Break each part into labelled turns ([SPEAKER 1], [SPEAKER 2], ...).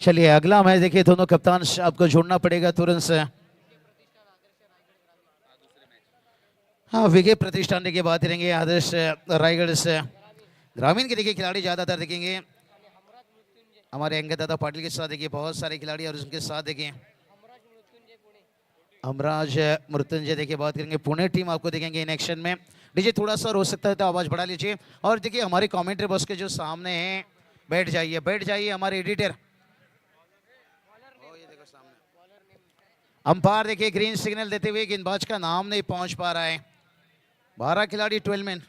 [SPEAKER 1] चलिए अगला मैच देखिए, दोनों कप्तान आपको जोड़ना पड़ेगा तुरंत से। हाँ, विके प्रतिष्ठान की बात करेंगे, आदर्श रायगढ़ से ग्रामीण के देखिए खिलाड़ी ज्यादातर देखेंगे। हमारे अंगद दादा पाटिल के साथ देखिए बहुत सारे खिलाड़ी, और उनके साथ देखिए हमराज मृत्युंजय देखिए बात करेंगे। पुणे टीम आपको देखेंगे इन एक्शन में। डीजे थोड़ा सा हो सकता है तो आवाज बढ़ा लीजिए। और देखिए हमारे कमेंट्री बॉक्स के जो सामने हैं, बैठ जाइए हमारे एडिटर। अंपायर देखिए ग्रीन सिग्नल देते हुए गेंदबाज का नाम नहीं पहुंच पा रहा है। 12 खिलाड़ी 12 मैन।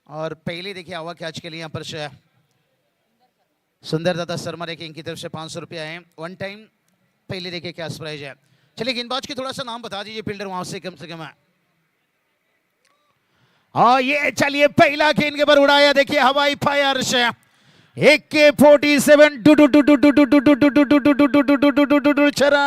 [SPEAKER 1] और पहले देखिए हवा कैच के लिए यहाँ पर सुंदर दादा शर्मा देखिए इनकी तरफ से 500 रुपया है वन टाइम। पहले देखिए क्या प्राइज है। चलिए गेंदबाज की थोड़ा सा नाम बता दीजिए, फील्डर वहां से कम है। हाँ ये चलिए पहला गेंद के ऊपर उड़ाया देखिए हवाई फायर से AK-47 चरा।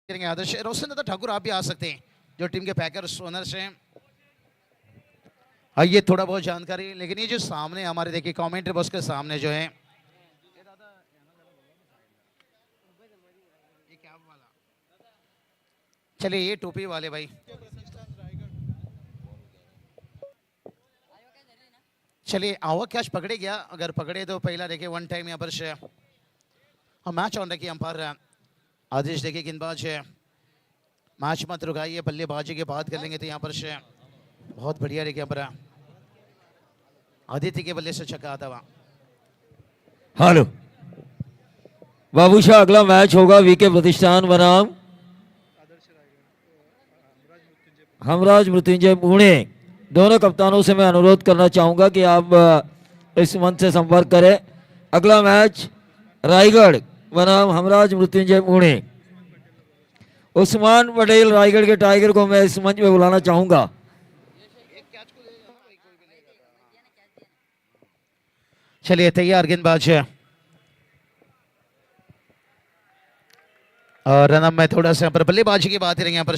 [SPEAKER 1] आदर्श रोशन दादा ठाकुर आप भी आ सकते हैं, जो टीम के पैकर्स ओनर्स हैं। आइए थोड़ा बहुत जानकारी, लेकिन ये जो सामने हमारे देखिए कमेंट्री बॉक्स के सामने जो है, चलिए ये टोपी वाले भाई, चलिए आवा कैच पकड़े गया, अगर पकड़े तो पहला देखिए वन टाइम यहाँ पर मैच ऑन रखिए। अंपायर आदेश देखिए गेंदबाज है, मैच मत रुकाइए, बल्लेबाजी की बात कर लेंगे तो यहाँ पर बहुत बढ़िया देखिए यहाँ पर आदित्य के बल्ले से छक्का आता हुआ।
[SPEAKER 2] हेलो बाबूशाह, अगला मैच होगा वीके प्रतिष्ठान बनाम हमराज मृत्युंजय पुणे। दोनों कप्तानों से मैं अनुरोध करना चाहूंगा कि आप इस मंच से संपर्क करें। अगला मैच रायगढ़ बनाम हमराज मृत्युंजय पुणे। उस्मान पटेल रायगढ़ के टाइगर को मैं इस मंच में बुलाना चाहूंगा।
[SPEAKER 1] चलिए तैयार गेंदबाज है, और रनअप में थोड़ा सा पर बल्लेबाजी की बात करेंगे यहाँ पर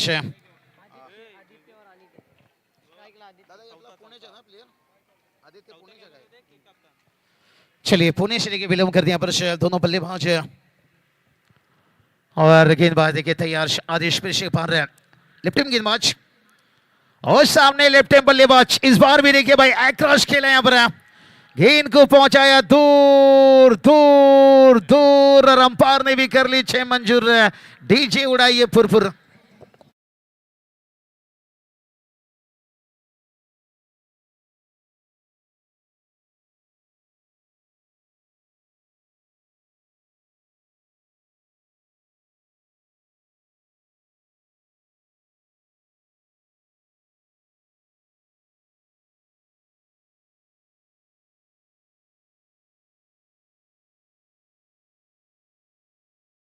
[SPEAKER 1] चलिए पुणे से लेके विलंब कर दिया पर दोनों बल्लेबाज है, और गेंदबाज देखिए तैयार आदेश पे पार रहे लेफ्ट हैंड गेंदबाज, और सामने लेफ्ट हैंड बल्लेबाज। इस बार भी देखिए भाई एक्रॉस खेला यहाँ पर, गेंद को पहुंचाया दूर दूर दूर, और अंपायर ने भी कर ली 6 मंजूर। डीजे उड़ाइए फुरफुर।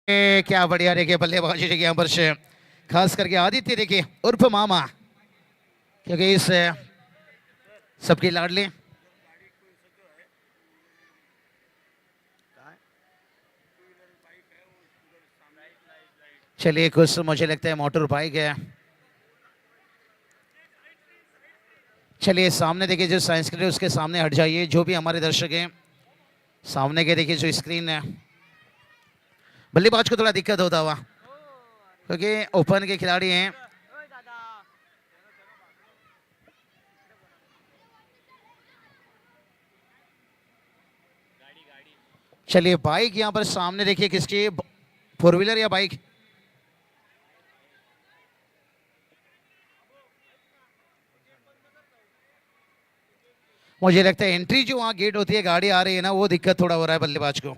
[SPEAKER 1] क्या बढ़िया देखिए बल्लेबाजी देखिए यहाँ पर खास करके आदित्य देखिए उर्फ मामा, क्योंकि इस सबकी लाडली। चलिए कुछ मुझे लगता है मोटर बाइक है। चलिए सामने देखिए जो साइंस के उसके सामने हट जाइए, जो भी हमारे दर्शक हैं सामने के देखिए जो स्क्रीन है। बल्लेबाज को थोड़ा दिक्कत होता हुआ, क्योंकि ओपन के खिलाड़ी हैं। चलिए बाइक यहां पर सामने देखिए किसकी, 4 व्हीलर या बाइक। मुझे लगता है एंट्री जो वहां गेट होती है, गाड़ी आ रही है ना, वो दिक्कत थोड़ा हो रहा है बल्लेबाज को।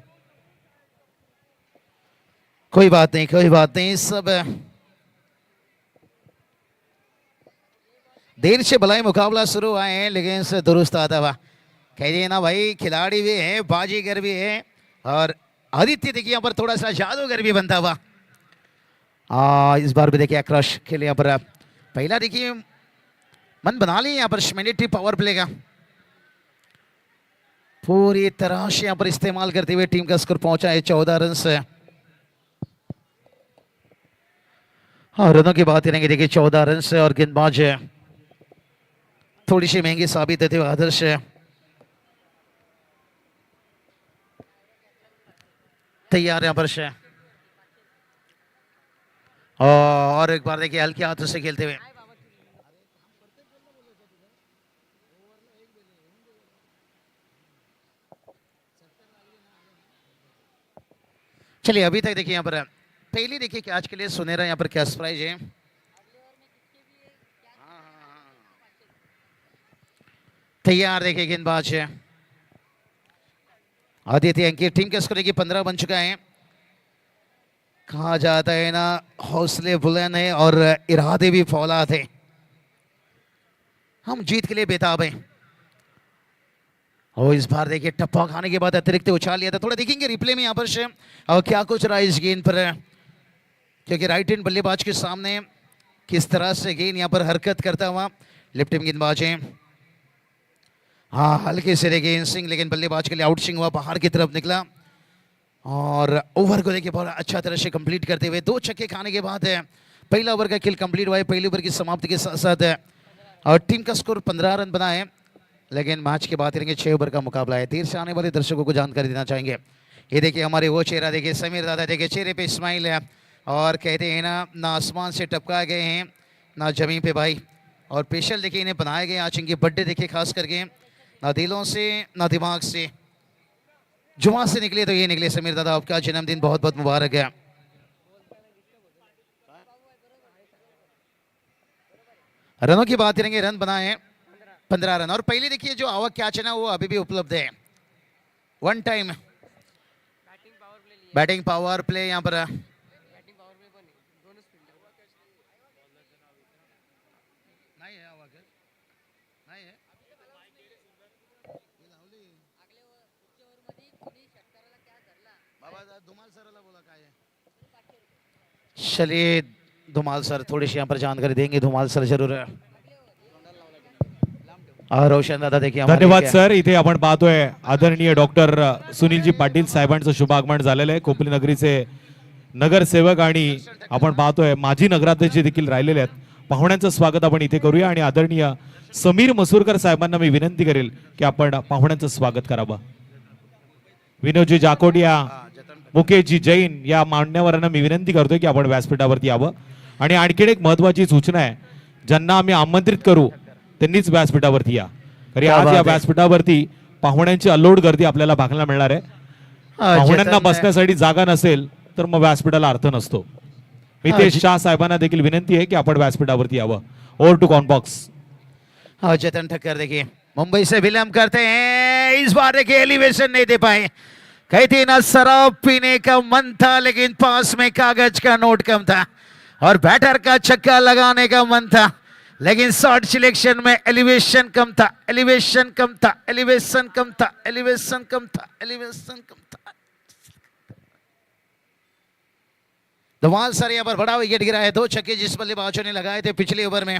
[SPEAKER 1] कोई बात नहीं कोई बात नहीं, सब देर से भलाई मुकाबला शुरू आए हैं, लेकिन से दुरुस्त आता हुआ कहिए ना भाई, खिलाड़ी भी है बाजीगर भी है, और आदित्य देखिए यहाँ पर थोड़ा सा जादूगर भी बनता हुआ। इस बार भी देखिए आक्रोश खेले यहाँ पर। पहला देखिए मन बना लिया यहाँ पर मिलिट्री पावर प्ले का पूरी तरह से यहाँ पर इस्तेमाल करते हुए टीम का स्कोर पहुंचा है 14 रन से। हाँ, रनों की बात करेंगे, देखिए 14 रन से और गेंदबाज है थोड़ी सी महंगी साबित होते हुए आदर्श है तैयार यहाँ पर से। और एक बार देखिए हल्के हाथों से खेलते हुए चलिए अभी तक देखिए यहाँ पर पहले देखिए कि आज के लिए सुनहरा यहाँ पर क्या प्राइज है। तैयार देखिए गेंदबाज है आदित्य अंकित। टीम के स्कोर की 15 बन चुका है। कहा जाता है ना हौसले बुलंद है और इरादे भी फौलाद है। हम जीत के लिए बेताब हैं। और इस बार देखिए टप्पा खाने के बाद अतिरिक्त उछाल लिया था। थोड़ा देखेंगे रिप्ले में यहाँ पर से और क्या कुछ रहा इस गेंद पर, क्योंकि राइट हैंड बल्लेबाज के सामने किस तरह से गेंद यहाँ पर हरकत करता हुआ लेफ्ट गेंदबाज है। हाँ, हल्के से गेंद सिंह, लेकिन बल्लेबाज के लिए आउट स्विंग हुआ, बाहर की तरफ निकला और ओवर को देखिए बहुत अच्छा तरह से कंप्लीट करते हुए 2 छक्के खाने के बाद है पहला ओवर का किल कंप्लीट हुआ है। पहले ओवर की समाप्ति के साथ साथ है और टीम का स्कोर 15 रन बना है। लेकिन मैच की बात करेंगे 6 ओवर का मुकाबला है। देर से आने वाले दर्शकों को जानकारी देना चाहेंगे, ये देखिए हमारे वो चेहरा देखिए समीर दादा, देखिए चेहरे पे स्माइल है और कहते हैं ना आसमान से टपका गए हैं ना जमीन पे भाई। और स्पेशल देखिए इन्हें बनाए गए आज इनके बर्थडे देखिए खास करके, ना दिलों से ना दिमाग से, जुमा से निकले तो ये निकले। समीर दादा आपका जन्मदिन बहुत बहुत मुबारक है। रनों की बात करेंगे, रन बनाए 15 रन और पहले देखिए जो आवक कैच है ना वो अभी भी उपलब्ध है। 1 टाइम बैटिंग पावर प्ले यहाँ पर नहीं है, नहीं है। चलिए धुमाल सर थोड़ी सी यहाँ पर जानकारी देंगे। धुमाल सर जरूर है। रोशन दादा देखिए
[SPEAKER 3] धन्यवाद सर. इथे आपण पाहतोय आदरणीय डॉक्टर सुनीलजी पाटील साहेबांचं शुभ आगमन झालेलं आहे. कोपली नगरीचे नगरसेवक आणि आपण पाहतोय माजी नगराध्यक्ष देखील राहिलेले आहेत. पाहुण्यांचं स्वागत आपण इथे करूया आणि आदरणीय समीर मसूरकर साहेबांना मी विनंती करेल की आपण पाहुण्यांचं स्वागत करावं. विनोदजी जाकोडिया, मुकेशजी जैन या मान्यवरांना मी विनंती करतोय की आपण व्यासपीठावरती यावं. आणि आणखीन एक महत्वाची सूचना आहे, ज्यांना आम्ही आमंत्रित करू त्यांनीच व्यासपीठावरती या. तरी आज या व्यासपीठावरती पाहुण्यांची अल्लोड गर्दी आपल्याला बघायला मिळणार आहे. पाहुण्यांना बसण्यासाठी जागा नसेल तर मग व्यासपीठाला अर्थ नसतो. मितेश शाह साहेबांना देखील विनंती आहे की आपण व्यासपीठावरती यावं. Over to con box.
[SPEAKER 1] जतन ठक्कर देखिए मुंबई से विलंब करते हैं। इस बार देखिए एलिवेशन नहीं दे पाए। कहते ना शराब पीने का मन था लेकिन पास में कागज का नोट कम था और बैटर का छक्का लगाने का मन था लेकिन शॉट सिलेक्शन में एलिवेशन कम था, एलिवेशन कम था, एलिवेशन कम था, एलिवेशन कम था, एलिवेशन कम था। धमाल सर यहाँ पर बड़ा विकेट गिरा है। 2 छक्के जिस बल्लेबाजों ने लगाए थे पिछले ओवर में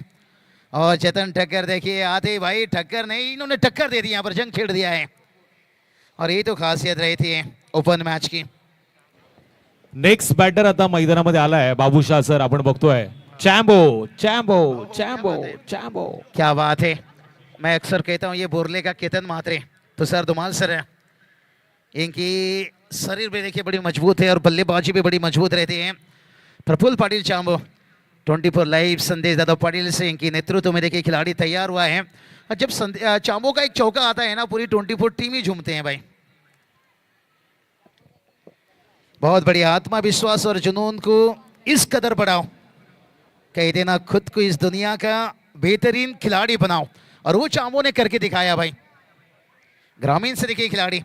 [SPEAKER 1] और चेतन ठक्कर देखिए आते भाई टक्कर नहीं, इन्होंने टक्कर दे दी, यहाँ पर जंग छेड़ दिया है और ये तो खासियत रही थी ओपन मैच की।
[SPEAKER 3] नेक्स्ट बॅटर आता मैदानामध्ये आलाय बाबूशाह सर. आपण बघतोय चॅम्बो चॅम्बो चॅम्बो चॅम्बो.
[SPEAKER 1] क्या बात है। मैं अक्सर कहता हूँ ये बोरले का केतन महात्रे तो सर धुमाल सर है। इनकी शरीर भी देखिए बड़ी मजबूत है और बल्लेबाजी भी बड़ी मजबूत रहती है। प्रफुल्ल पाटिल चांबो 24 लाइव संदेश दादा पाटिल से इनकी नेतृत्व में देखिए खिलाड़ी तैयार हुआ है। और जब चांबो का एक चौका आता है ना पूरी 24 टीम ही झूमते हैं भाई। बहुत बढ़िया। आत्मविश्वास और जुनून को इस कदर बढ़ाओ, कह देना खुद को इस दुनिया का बेहतरीन खिलाड़ी बनाओ और वो चांबो ने करके दिखाया भाई। ग्रामीण से देखिए खिलाड़ी,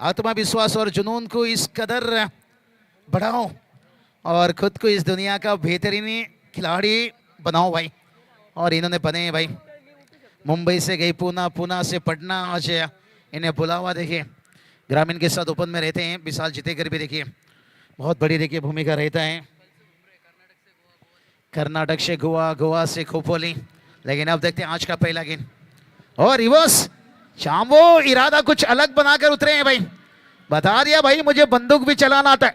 [SPEAKER 1] आत्मविश्वास और जुनून को इस कदर बढ़ाओ और खुद को इस दुनिया का बेहतरीन खिलाड़ी बनाओ भाई। और इन्होंने बने हैं भाई। मुंबई से गई पूना, पूना से पटना, आज इन्हें बुलावा देखिए। ग्रामीण के साथ ओपन में रहते हैं। विशाल जितेकर भी देखिए बहुत बड़ी देखिए भूमिका रहता है। कर्नाटक से गोवा, गोवा से खोपोली, लेकिन अब देखते हैं आज का पहला गेंद और रिवर्स। चांबो इरादा कुछ अलग बनाकर उतरे हैं भाई, बता दिया भाई मुझे बंदूक भी चलाना आता है।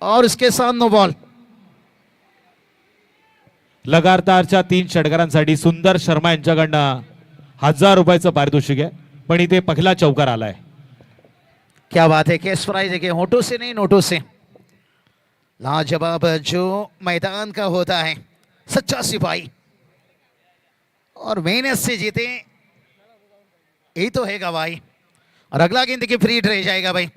[SPEAKER 1] और उसके साथ नो बॉल।
[SPEAKER 3] लगातारच्या 3 षटकारांसाठी सुंदर शर्मा यांच्याकडनं 1000 रुपयाचं पारितोषिक आहे, पण इथे पहिला चौकार आलाय.
[SPEAKER 1] क्या बात है, केस प्राइज है कि होठों से नहीं नोटों से। लाजवाब जो मैदान का होता है, सच्चा सिपाही और मेहनत से जीते, यही तो है गवाही। और अगला गेंद देखिए फ्री रह जाएगा भाई।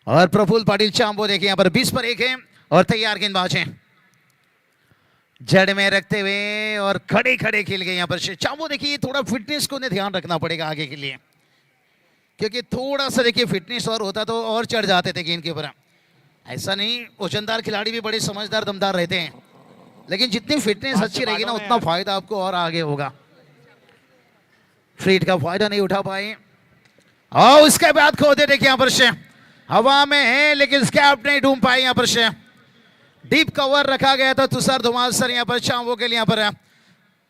[SPEAKER 1] और प्रफुल्ल पाटिल चांबो देखिए यहाँ पर 20 पर 1 है और तैयार गेंदबाज हैं, जड़ में रखते हुए और खड़े खड़े खेल गए यहाँ पर चांबो। देखिए थोड़ा फिटनेस को उन्हें ध्यान रखना पड़ेगा आगे के लिए, क्योंकि थोड़ा सा देखिए फिटनेस और होता तो और चढ़ जाते थे गेंद के ऊपर। ऐसा नहीं, वजनदार खिलाड़ी भी बड़े समझदार दमदार रहते हैं, लेकिन जितनी फिटनेस अच्छी रहेगी ना उतना फायदा आपको और आगे होगा। फ्रीट का फायदा नहीं उठा पाए और उसके बाद खोदे देखिए यहाँ पर हवा में है, लेकिन स्कैप नहीं ढूंढ पाए यहाँ पर डीप कवर रखा गया था तुषार धुमाल सर यहाँ पर चांबो के लिए यहाँ पर,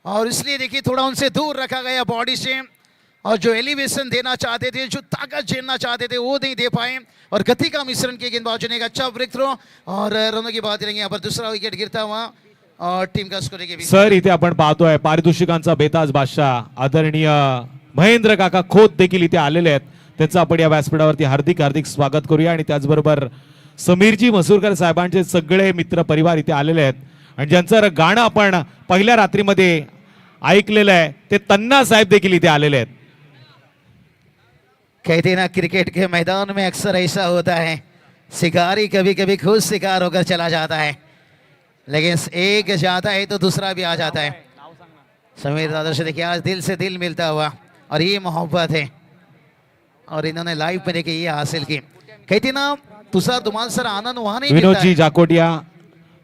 [SPEAKER 1] और इसलिए देखिए थोड़ा उनसे दूर रखा गया बॉडी से, और जो एलिवेशन देना चाहते थे, जो ताकत झेलना चाहते थे वो नहीं दे पाए, और गति का मिश्रण के गेंदबाजों ने एक अच्छा ब्रेक थ्रो और रनों की बात करेंगे यहाँ पर दूसरा विकेट गिरता हुआ और टीम का स्कोर के बीच।
[SPEAKER 3] सर इथे आपण पाहतोय पारितोषिकांचा बेताज बादशाह आदरणीय महेंद्र काका खोत देखील इथे आलेले आहेत, त्यांचं आपण या व्यासपीठावरती हार्दिक हार्दिक स्वागत करूया. आणि त्याचबरोबर समीरजी मसूरकर साहेबांचे सगळे मित्र परिवार इथे आलेले आहेत, आणि ज्यांचं गाणं आपण पहिल्या रात्रीमध्ये ऐकलेलं आहे ते तन्ना साहेब देखील इथे आलेले आहेत.
[SPEAKER 1] कहते हैं ना क्रिकेट के मैदान में अक्सर ऐसा होता है, शिकारी कभी कभी खुद शिकार होकर चला जाता है, लेकिन एक जाता है तो दूसरा भी आ जाता है। समीर दादा से देखिए आज दिल से दिल मिलता हुआ, और ये मोहब्बत है, और इन्होंने लाइव में देखिए ये हासिल की। कहते ना तुषार धुमाल सर आनंद वहां नहीं मिलता
[SPEAKER 3] विनोदजी
[SPEAKER 1] है।
[SPEAKER 3] जाकोटिया,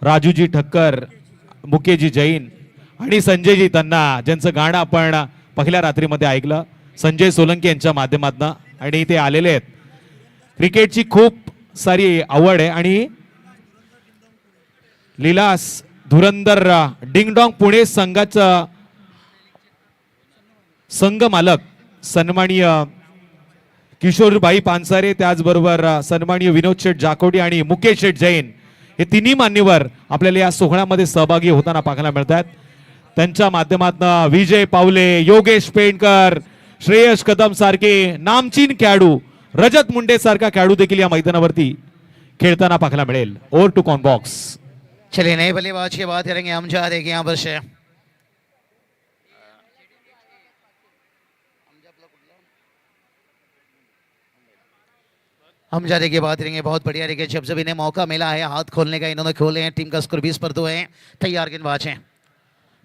[SPEAKER 3] राजूजी ठक्कर, मुकेशजी जैन आणि संजयजी तन्ना ज्यांचं गाणं आपण पहिल्या रात्रीमध्ये ऐकलं संजय सोलंकी यांच्या माध्यमातून, आणि ते आलेले आहेत. क्रिकेटची खूप सारी आवड आहे, आणि लीलास धुरंदर डिंगडॉंग पुणे संघाचा संघ मालक सन्माननीय किशोरबाई पानसारे, त्याचबरोबर सन्माननीय विनोद शेठ जाकोटी आणि मुकेश शेठ जैन हे तिन्ही मान्यवर आपल्याला या सोहळ्यामध्ये सहभागी होताना पाहायला मिळतात. त्यांच्या माध्यमातून विजय पावले, योगेश पेंडकर, श्रेयस कदम सारखे नामचीन खेळाडू, रजत मुंडे सारखा खेळाडू देखील या मैदानावरती खेळताना पाहायला मिळेल. Over to corn box.
[SPEAKER 1] चलिए नए बल्लेबाज की बात करेंगे अमजद देखिए यहाँ पर अमजद की बात करेंगे। बहुत बढ़िया देखिए जब जब इन्हें मौका मिला है हाथ खोलने का इन्होंने खोले हैं। टीम का स्कोर 20 पर 2 है। तैयार गेंदबाज हैं,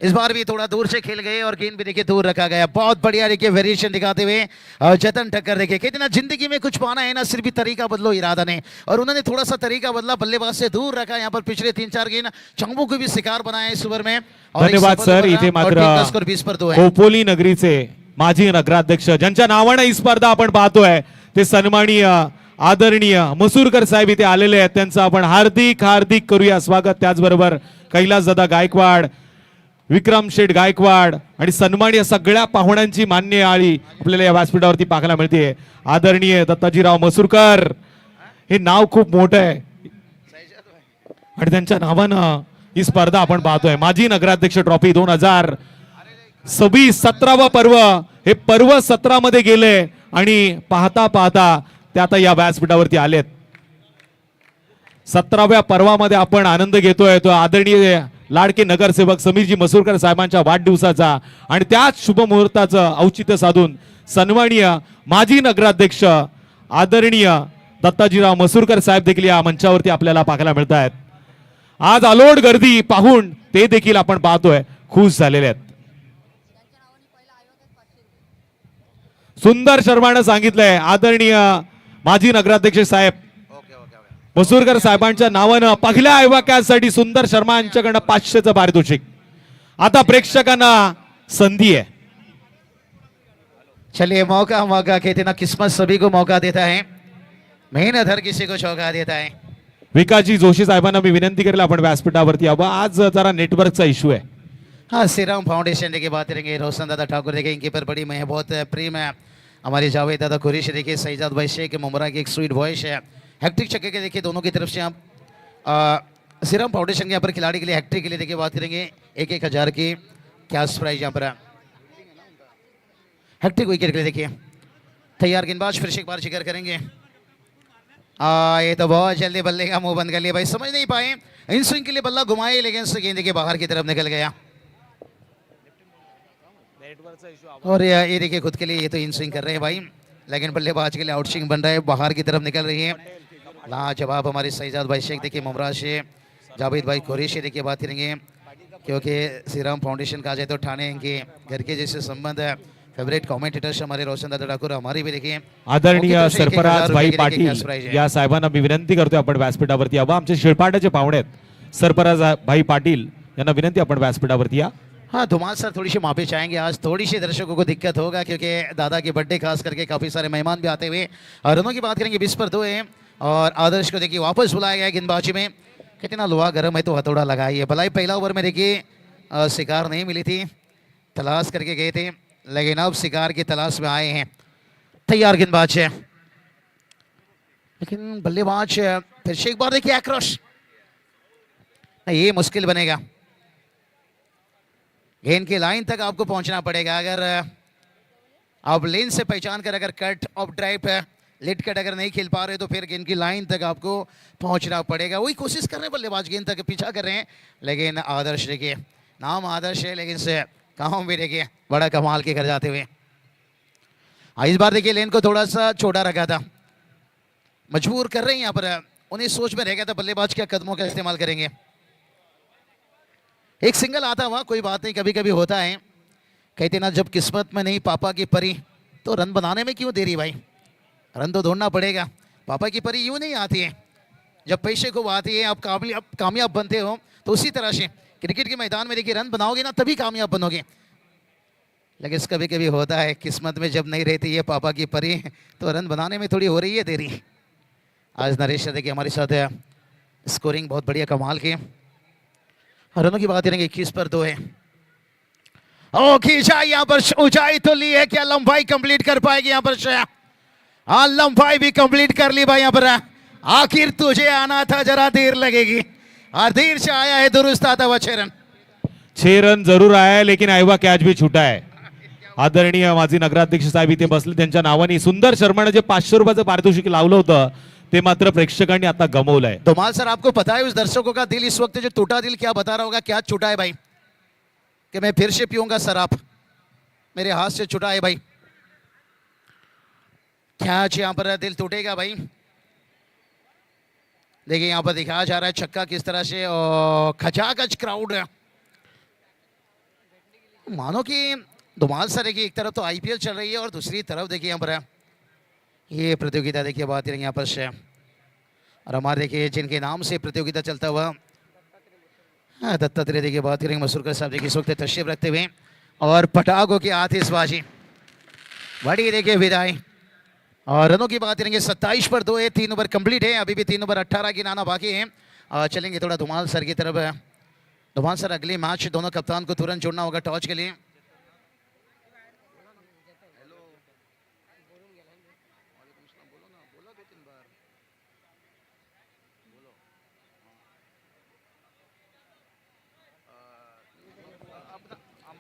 [SPEAKER 1] इस बार भी थोड़ा दूर से खेल गए और गेंद भी देखिए दूर रखा गया। बहुत बढ़िया देखिए वेरिएशन दिखाते हुए और जतन ठक्कर देखिए कहते ना जिंदगी में कुछ पाना है ना सिर्फ तरीका बदलो इरादा ने, और उन्होंने थोड़ा सा तरीका बदला, बल्लेबाज से दूर रखा। यहाँ पर पिछले 3-4 गेंद चांबो को भी शिकार बनाया इस ओवर में।
[SPEAKER 3] धन्यवाद सर. इथे मात्र
[SPEAKER 1] स्कोर 20 पर 2 है।
[SPEAKER 3] खोपोली नगरीचे माजी नगराध्यक्ष ज्यांच्या नावाने ही स्पर्धा आपण पाहतोय ते सन्माननीय आदरणीय मसूरकर साहेब इथे आलेले आहेत. त्यांचं आपण हार्दिक हार्दिक करूया स्वागत. त्याचबरोबर कैलास दादा गायकवाड, विक्रम शेठ गायकवाड आणि सन्माननीय सगळ्या पाहुण्यांची मान्य आळी आपल्याला या व्यासपीठावरती पाहायला मिळते. आदरणीय दत्ताजीराव मसूरकर, हे नाव खूप मोठं आहे आणि त्यांच्या नावानं ही स्पर्धा आपण पाहतोय. माजी नगराध्यक्ष ट्रॉफी 2026 17वा पर्व, हे पर्व 17 मध्ये गेले आणि पाहता पाहता ते आता या व्यासपीठावरती आलेत. 17व्या पर्वामध्ये आपण आनंद घेतोय तो आदरणीय लाडके नगरसेवक समीरजी मसूरकर साहेबांच्या वाढदिवसाचा, आणि त्याच शुभ मुहूर्ताचं औचित्य साधून सन्माननीय माजी नगराध्यक्ष आदरणीय दत्ताजीराव मसूरकर साहेब देखील या मंचावरती आपल्याला पाहायला मिळत आहेत. आज अलोट गर्दी पाहून ते देखील आपण पाहतोय खुश झालेले आहेत. सुंदर शर्मानं सांगितलंय आदरणीय माजी नगराध्यक्ष साहेब मसूरकर साहेबांच्या नावानं पहिल्या ऐवाक्यासाठी सुंदर शर्मा यांच्याकडनं 500चं पारितोषिक. आता प्रेक्षकांना संधी आहे.
[SPEAKER 1] चलिए मौका मौका कहते ना किस्मत सभी को मौका देता है, मेहनत हर किसी को चौका देता है।
[SPEAKER 3] विकासजी जोशी साहेबांना मी विनंती करेल आपण व्यासपीठावरती यावं. आज जरा नेटवर्कचा इश्यू आहे.
[SPEAKER 1] हाँ, श्रीराम फाउंडेशन देखिए बात करेंगे. रोशन दादा ठाकुर देखिए इनके पर बड़ी मैं बहुत प्रेम है. हमारे जावेद दादा कुरैशी देखिए, सईजाद भाई शेख मुमरा की एक स्वीट वॉइस है. हैट्रिक छक्के के देखिए दोनों की तरफ से आप श्रीराम फाउंडेशन के यहाँ पर खिलाड़ी के लिए हैट्रिक के लिए देखिए बात करेंगे 1,000 की कैश प्राइज यहाँ पर हैट्रिक विकेट के लिए देखिए. तैयार गेंदबाज फिर से एक बार जिक्र करेंगे. ये तो बहुत जल्दी बल्ले का मुंह बंद कर लिया भाई, समझ नहीं पाए. इन स्विंग के लिए बल्ला घुमाए लेकिन उस गेंद के बाहर की तरफ निकल गया. और ये देखिए खुद के लिए ये तो इन स्विंग कर रहे हैं भाई, लेकिन बल्लेबाज के लिए आउट स्विंग बन रहा है, बाहर की तरफ निकल रही है. लाजवाब हमारे सईजाद भाई शेख देखिए, मुमराज से जावेद भाई कुरैशी देखिए बात करेंगे. क्योंकि श्रीराम फाउंडेशन का जाए तो ठाणे इनके घर के जैसे संबंध है. फेवरेट कॉमेंटेटर्स हमारे रोशन दादा ठाकुर, हमारी भी देखिए
[SPEAKER 3] आदरणीय सरफराज भाई
[SPEAKER 1] रुपये की
[SPEAKER 3] पाटील
[SPEAKER 1] cash prize आहे.
[SPEAKER 3] या साहेबांना मी विनंती करतोय आपण व्यासपीठावरती यावं. आमचे शिळपाटाचे पाहुणे आहेत सरफराज भाई पाटील यांना विनंती आपण व्यासपीठावरती या.
[SPEAKER 1] हाँ, धुमाल सर थोड़ी सी माफी चाहेंगे. आज थोड़ी सी दर्शकों को दिक्कत होगा क्योंकि दादा की बर्थडे खास करके काफ़ी सारे मेहमान भी आते हुए. और रनों की बात करेंगे 20 पर 2 है. और आदर्श को देखिए वापस बुलाया गया गेंदबाजी में. कितना लोहा गर्म है तो हथौड़ा लगाइए. भलाई पहला ओवर में देखिए शिकार नहीं मिली थी, तलाश करके गए थे, लेकिन अब शिकार की तलाश में आए हैं. तैयार गेंदबाज है, लेकिन बल्लेबाज फिर से एक बार देखिए आक्रोश. ये मुश्किल बनेगा. गेंद की लाइन तक आपको पहुंचना पड़ेगा. अगर आप लेन से पहचान कर अगर कट ऑफ ड्राइव है, लिट कट अगर नहीं खेल पा रहे तो फिर गेंद की लाइन तक आपको पहुंचना पड़ेगा. वही कोशिश कर रहे हैं बल्लेबाज, गेंद तक पीछा कर रहे हैं, लेकिन आदर्श देखिए, नाम आदर्श है लेकिन से काम भी देखिए बड़ा कमाल के कर जाते हुए. इस बार देखिए लेन को थोड़ा सा छोटा रखा था, मजबूर कर रहे हैं यहाँ पर. उन्हें सोच में रह गया था बल्लेबाज क्या कदमों का इस्तेमाल करेंगे. एक सिंगल आता हुआ कोई बात नहीं, कभी कभी होता है. कहते ना जब किस्मत में नहीं पापा की परी तो रन बनाने में क्यों देरी भाई, रन तो ढूंढना पड़ेगा. पापा की परी यूं नहीं आती है, जब पैसे को आती है आप कामयाब बनते हो. तो उसी तरह से क्रिकेट के मैदान में देखिए रन बनाओगे ना तभी कामयाब बनोगे. लेकिन कभी कभी होता है किस्मत में जब नहीं रहती है पापा की परी तो रन बनाने में थोड़ी हो रही है देरी. आज नरेश देखिए हमारे साथ स्कोरिंग बहुत बढ़िया कमाल की. रनों की बात करेंगे 21 पर 2 है. ओ खींचा यहाँ पर, ऊंचाई तो ली है, क्या लंबाई कंप्लीट कर पाएगी यहाँ पर. हाँ, लंबाई भी कंप्लीट कर ली भाई यहाँ पर. आखिर तुझे आना था, जरा देर लगेगी, और देर से आया है, दुरुस्त आता हुआ 6 रन.
[SPEAKER 3] 6 रन जरूर आहे लेकिन आयवा कॅच भी छुटा आहे. आदरणीय माजी नगराध्यक्ष साहेब इथे बसले, त्यांच्या नावाने सुंदर शर्माने जे 500 रुपयाचं पारितोषिक लावलं होतं ते मात्र प्रेक्षकांनी आता गमावलंय.
[SPEAKER 1] धुमाल सर, आपको पता है उस दर्शकों का दिल इस वक्त जो टूटा दिल क्या बता रहा होगा, क्या छुटा है भाई, कि मैं फिर से पीऊंगा शराब, मेरे हाथ से छुटा है भाई. क्या यहाँ पर दिल टूटेगा भाई. देखिए यहाँ पर दिखाया जा रहा है छक्का किस तरह से, और खचाखच क्राउड है. मानो कि धुमाल सर देखिए एक तरफ तो आईपीएल चल रही है और दूसरी तरफ देखिए यहाँ पर ये प्रतियोगिता देखिए बात करेंगे यहाँ पर से. और हमारे देखिए जिनके नाम से प्रतियोगिता चलता हुआ दत्तात्रेय देखिए बात करेंगे मसूरकर साहब देखिए इस वक्त तशरीफ रखते हुए, और पटाखों की आतिशबाजी बड़ी देखिए विदाई. और रनों की बात करेंगे 27 पर 2 है. 3 ओवर कंप्लीट है, अभी भी 3 ओवर 18 की नाना बाकी है. चलेंगे थोड़ा धुमाल सर की तरफ. धुमाल सर अगले मैच दोनों कप्तान को तुरंत जोड़ना होगा टॉस के लिए.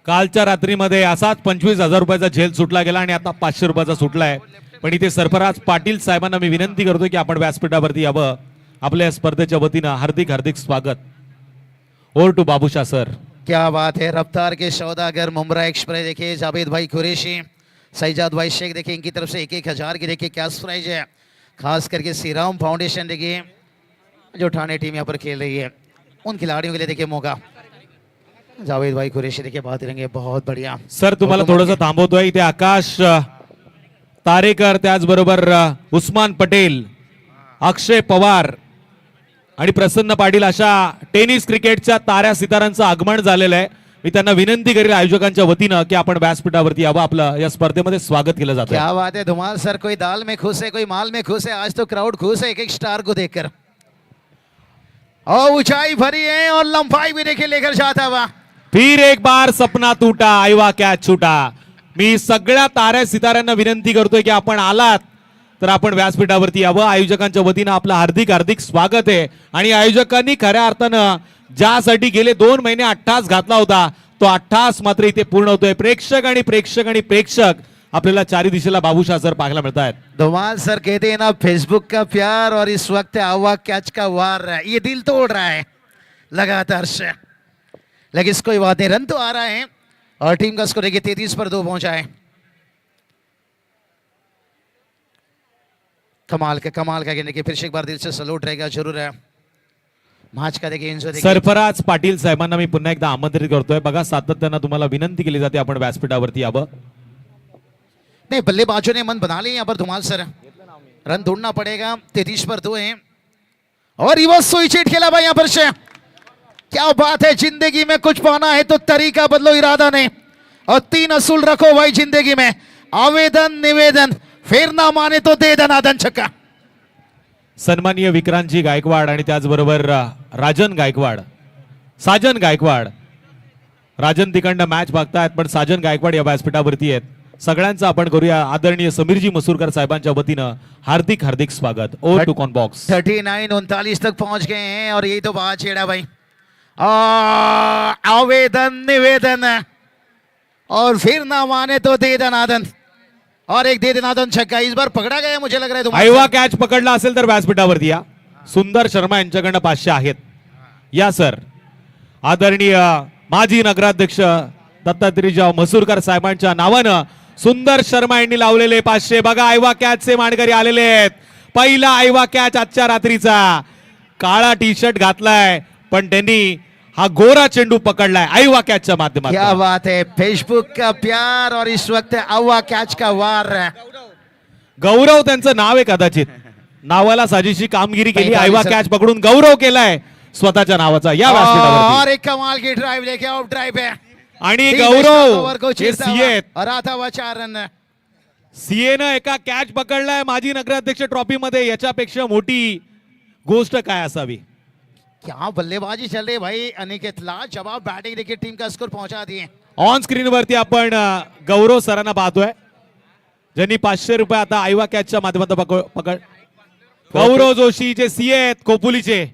[SPEAKER 3] कालच्या रात्रीमध्ये असाच 25,000 रुपयाचा झेल सुटला गेला आणि आता 500 रुपयाचा सुटलाय. पण इथे सरफराज पाटील साहेबांना मी विनंती करतोय की आपण व्यासपीठावरती यावं. आपल्या स्पर्धेच्या वतीनं हार्दिक हार्दिक स्वागत. Over to Babushah sir.
[SPEAKER 1] क्या बात है, रफ्तार के सौदागर मुमरा एक्सप्रेस देखिए जावेद भाई कुरैशी, सईजाद भाई शेख देखिए इनकी तरफ से 1,000 की देखिए कैश प्राइज है. खास करके श्रीराम फाउंडेशन देखिए जो ठाणे टीम यहाँ पर खेल रही है उन खिलाड़ियों के लिए देखिए मौका. जावेद भाई कुरैशी देखिए बात करेंगे बहुत बढ़िया.
[SPEAKER 3] सर तुम्हाला थोडंसं थांबवतोय. इथे आकाश तारेकर, त्याचबरोबर उस्मान पटेल, अक्षय पवार आणि प्रसन्न पाटील अशा टेनिस क्रिकेटच्या ताऱ्या सितारांचं आगमन झालेलं आहे. मी त्यांना विनंती करेल आयोजकांच्या वतीनं की आपण व्यासपीठावरती यावं. आपलं या स्पर्धेमध्ये स्वागत केलं जातं.
[SPEAKER 1] क्या बात है धुमाल सर, कोई दाल में खुश है कोई माल में खुश है. आज तो क्राउड खुश है एक एक स्टार को देखकर. और ऊंचाई भरी है और लंबाई भी देखिए लेकर जाता हुआ।
[SPEAKER 3] फिर एक बार सपना टूटा, आयवा कॅच छुटा. मी सगळ्या ताऱ्या सिताऱ्यांना विनंती करतोय की आपण आलात तर आपण व्यासपीठावरती यावं. आयोजकांच्या वतीनं आपलं हार्दिक हार्दिक स्वागत आहे. आणि आयोजकांनी खऱ्या अर्थानं ज्यासाठी गेले 2 महिने अट्टास घातला होता तो अट्टास मात्र इथे पूर्ण होतोय. प्रेक्षक आणि प्रेक्षक आणि प्रेक्षक आपल्याला चारी दिशेला बाबूशाह सर पाहायला मिळत आहेत.
[SPEAKER 1] धमाल सर कहते हैं ना फेसबुक का प्यार और इस वक्त आवा कैच का वार ये दिल तोड़ रहा है लगातार से, लेकिन कोई बात नहीं, रन तो आ रहा है और टीम का स्कोर 33 पर 2 पहुंचा है. कमाल का कहने की फिर से एक बार दिल से सलूट रहेगा जरूर है. मैच का देखिए एंजॉय देखिए.
[SPEAKER 3] सरफराज पाटील साहेबांना मी पुन्हा एकदा आमंत्रित करतोय. बघा सातत्यानं तुम्हाला विनंती केली जाते आपण व्यासपीठावरती यावं.
[SPEAKER 1] नहीं, बल्लेबाजों ने मन बना लिया यहाँ पर धुमाल सर. रन ढूंढना पड़ेगा. 33 पर 2 है और रिवर्स स्विच खेला भाई यहाँ पर से. क्या बात है, जिंदगी में कुछ पाना है तो तरीका बदलो, इरादा नहीं. और 3 असूल रखो भाई जिंदगी में, आवेदन निवेदन, फिर ना माने तो दे दनादन छक्का.
[SPEAKER 3] सन्माननीय विक्रांतजी गायकवाड आणि त्याचबरोबर राजन गायकवाड, साजन गायकवाड. राजन तिकडनं मॅच बघतायत पण साजन गायकवाड या व्यासपीठावरती आहेत. सगळ्यांचं आपण करूया आदरणीय समीरजी मसूरकर साहेबांच्या वतीनं हार्दिक हार्दिक स्वागत. Over to corn box.
[SPEAKER 1] 39-39 तक पहुंच गए हैं और यही तो बात छेड़ा भाई. आवेदन निवेदन और फिर ना माने तो दे दनादन, और एक दे दनादन छक्का इस बार पकड़ा गया मुझे लग रहा है.
[SPEAKER 3] आयवा कॅच पकडला असेल तर व्यासपीठावरती या. सुंदर शर्मा यांच्याकडनं 500 आहेत. या सर. आदरणीय माजी नगराध्यक्ष दत्तात्रेयराव मसूरकर साहेबांच्या नावानं सुंदर शर्मा यांनी लावलेले 500. बघा आयवा कॅचचे मानकरी आलेले आहेत. पहिला आयवा कॅच आजच्या रात्रीचा. काळा टी शर्ट घातलाय पण त्यांनी हा गोरा चेंडू पकडलाय आयवा कॅचच्या
[SPEAKER 1] क्या
[SPEAKER 3] माध्यमातून.
[SPEAKER 1] बात है, फेसबुक का प्यार और इस वक्त आवा कैच का वार.
[SPEAKER 3] गौरव त्यांचं नाव आहे कदाचित. नावाला साजेशी कामगिरी केली.
[SPEAKER 1] पैंतालीस
[SPEAKER 3] आयवा कॅच पकडून गौरव केलाय स्वतःच्या नावाचा या
[SPEAKER 1] और
[SPEAKER 3] व्यासपीठावरती.
[SPEAKER 1] एक कमाल की ड्राइव लेके ऑफ ड्राइव है.
[SPEAKER 3] आणि
[SPEAKER 1] तीन ओव्हर
[SPEAKER 3] गौरव
[SPEAKER 1] को
[SPEAKER 3] हे
[SPEAKER 1] चीरता हुआ
[SPEAKER 3] सीए
[SPEAKER 1] और आता हुआ 4 रन.
[SPEAKER 3] सीएनं एका कॅच पकडलाय माजी नगराध्यक्ष ट्रॉफी मध्ये. याच्यापेक्षा मोठी गोष्ट काय असावी.
[SPEAKER 1] क्या बल्लेबाजी चल रही है भाई अनिकेत. लाजवाब बैटिंग देखिए, टीम का स्कोर पहुंचा दिए.
[SPEAKER 3] ऑन स्क्रीन वरती आपण गौरव सरांना पाहतोय ज्यांनी 500 रुपये आता आयवा कॅचच्या माध्यमातून पकड. गौरव जोशी जे सीए आहेत खोपोलीचे.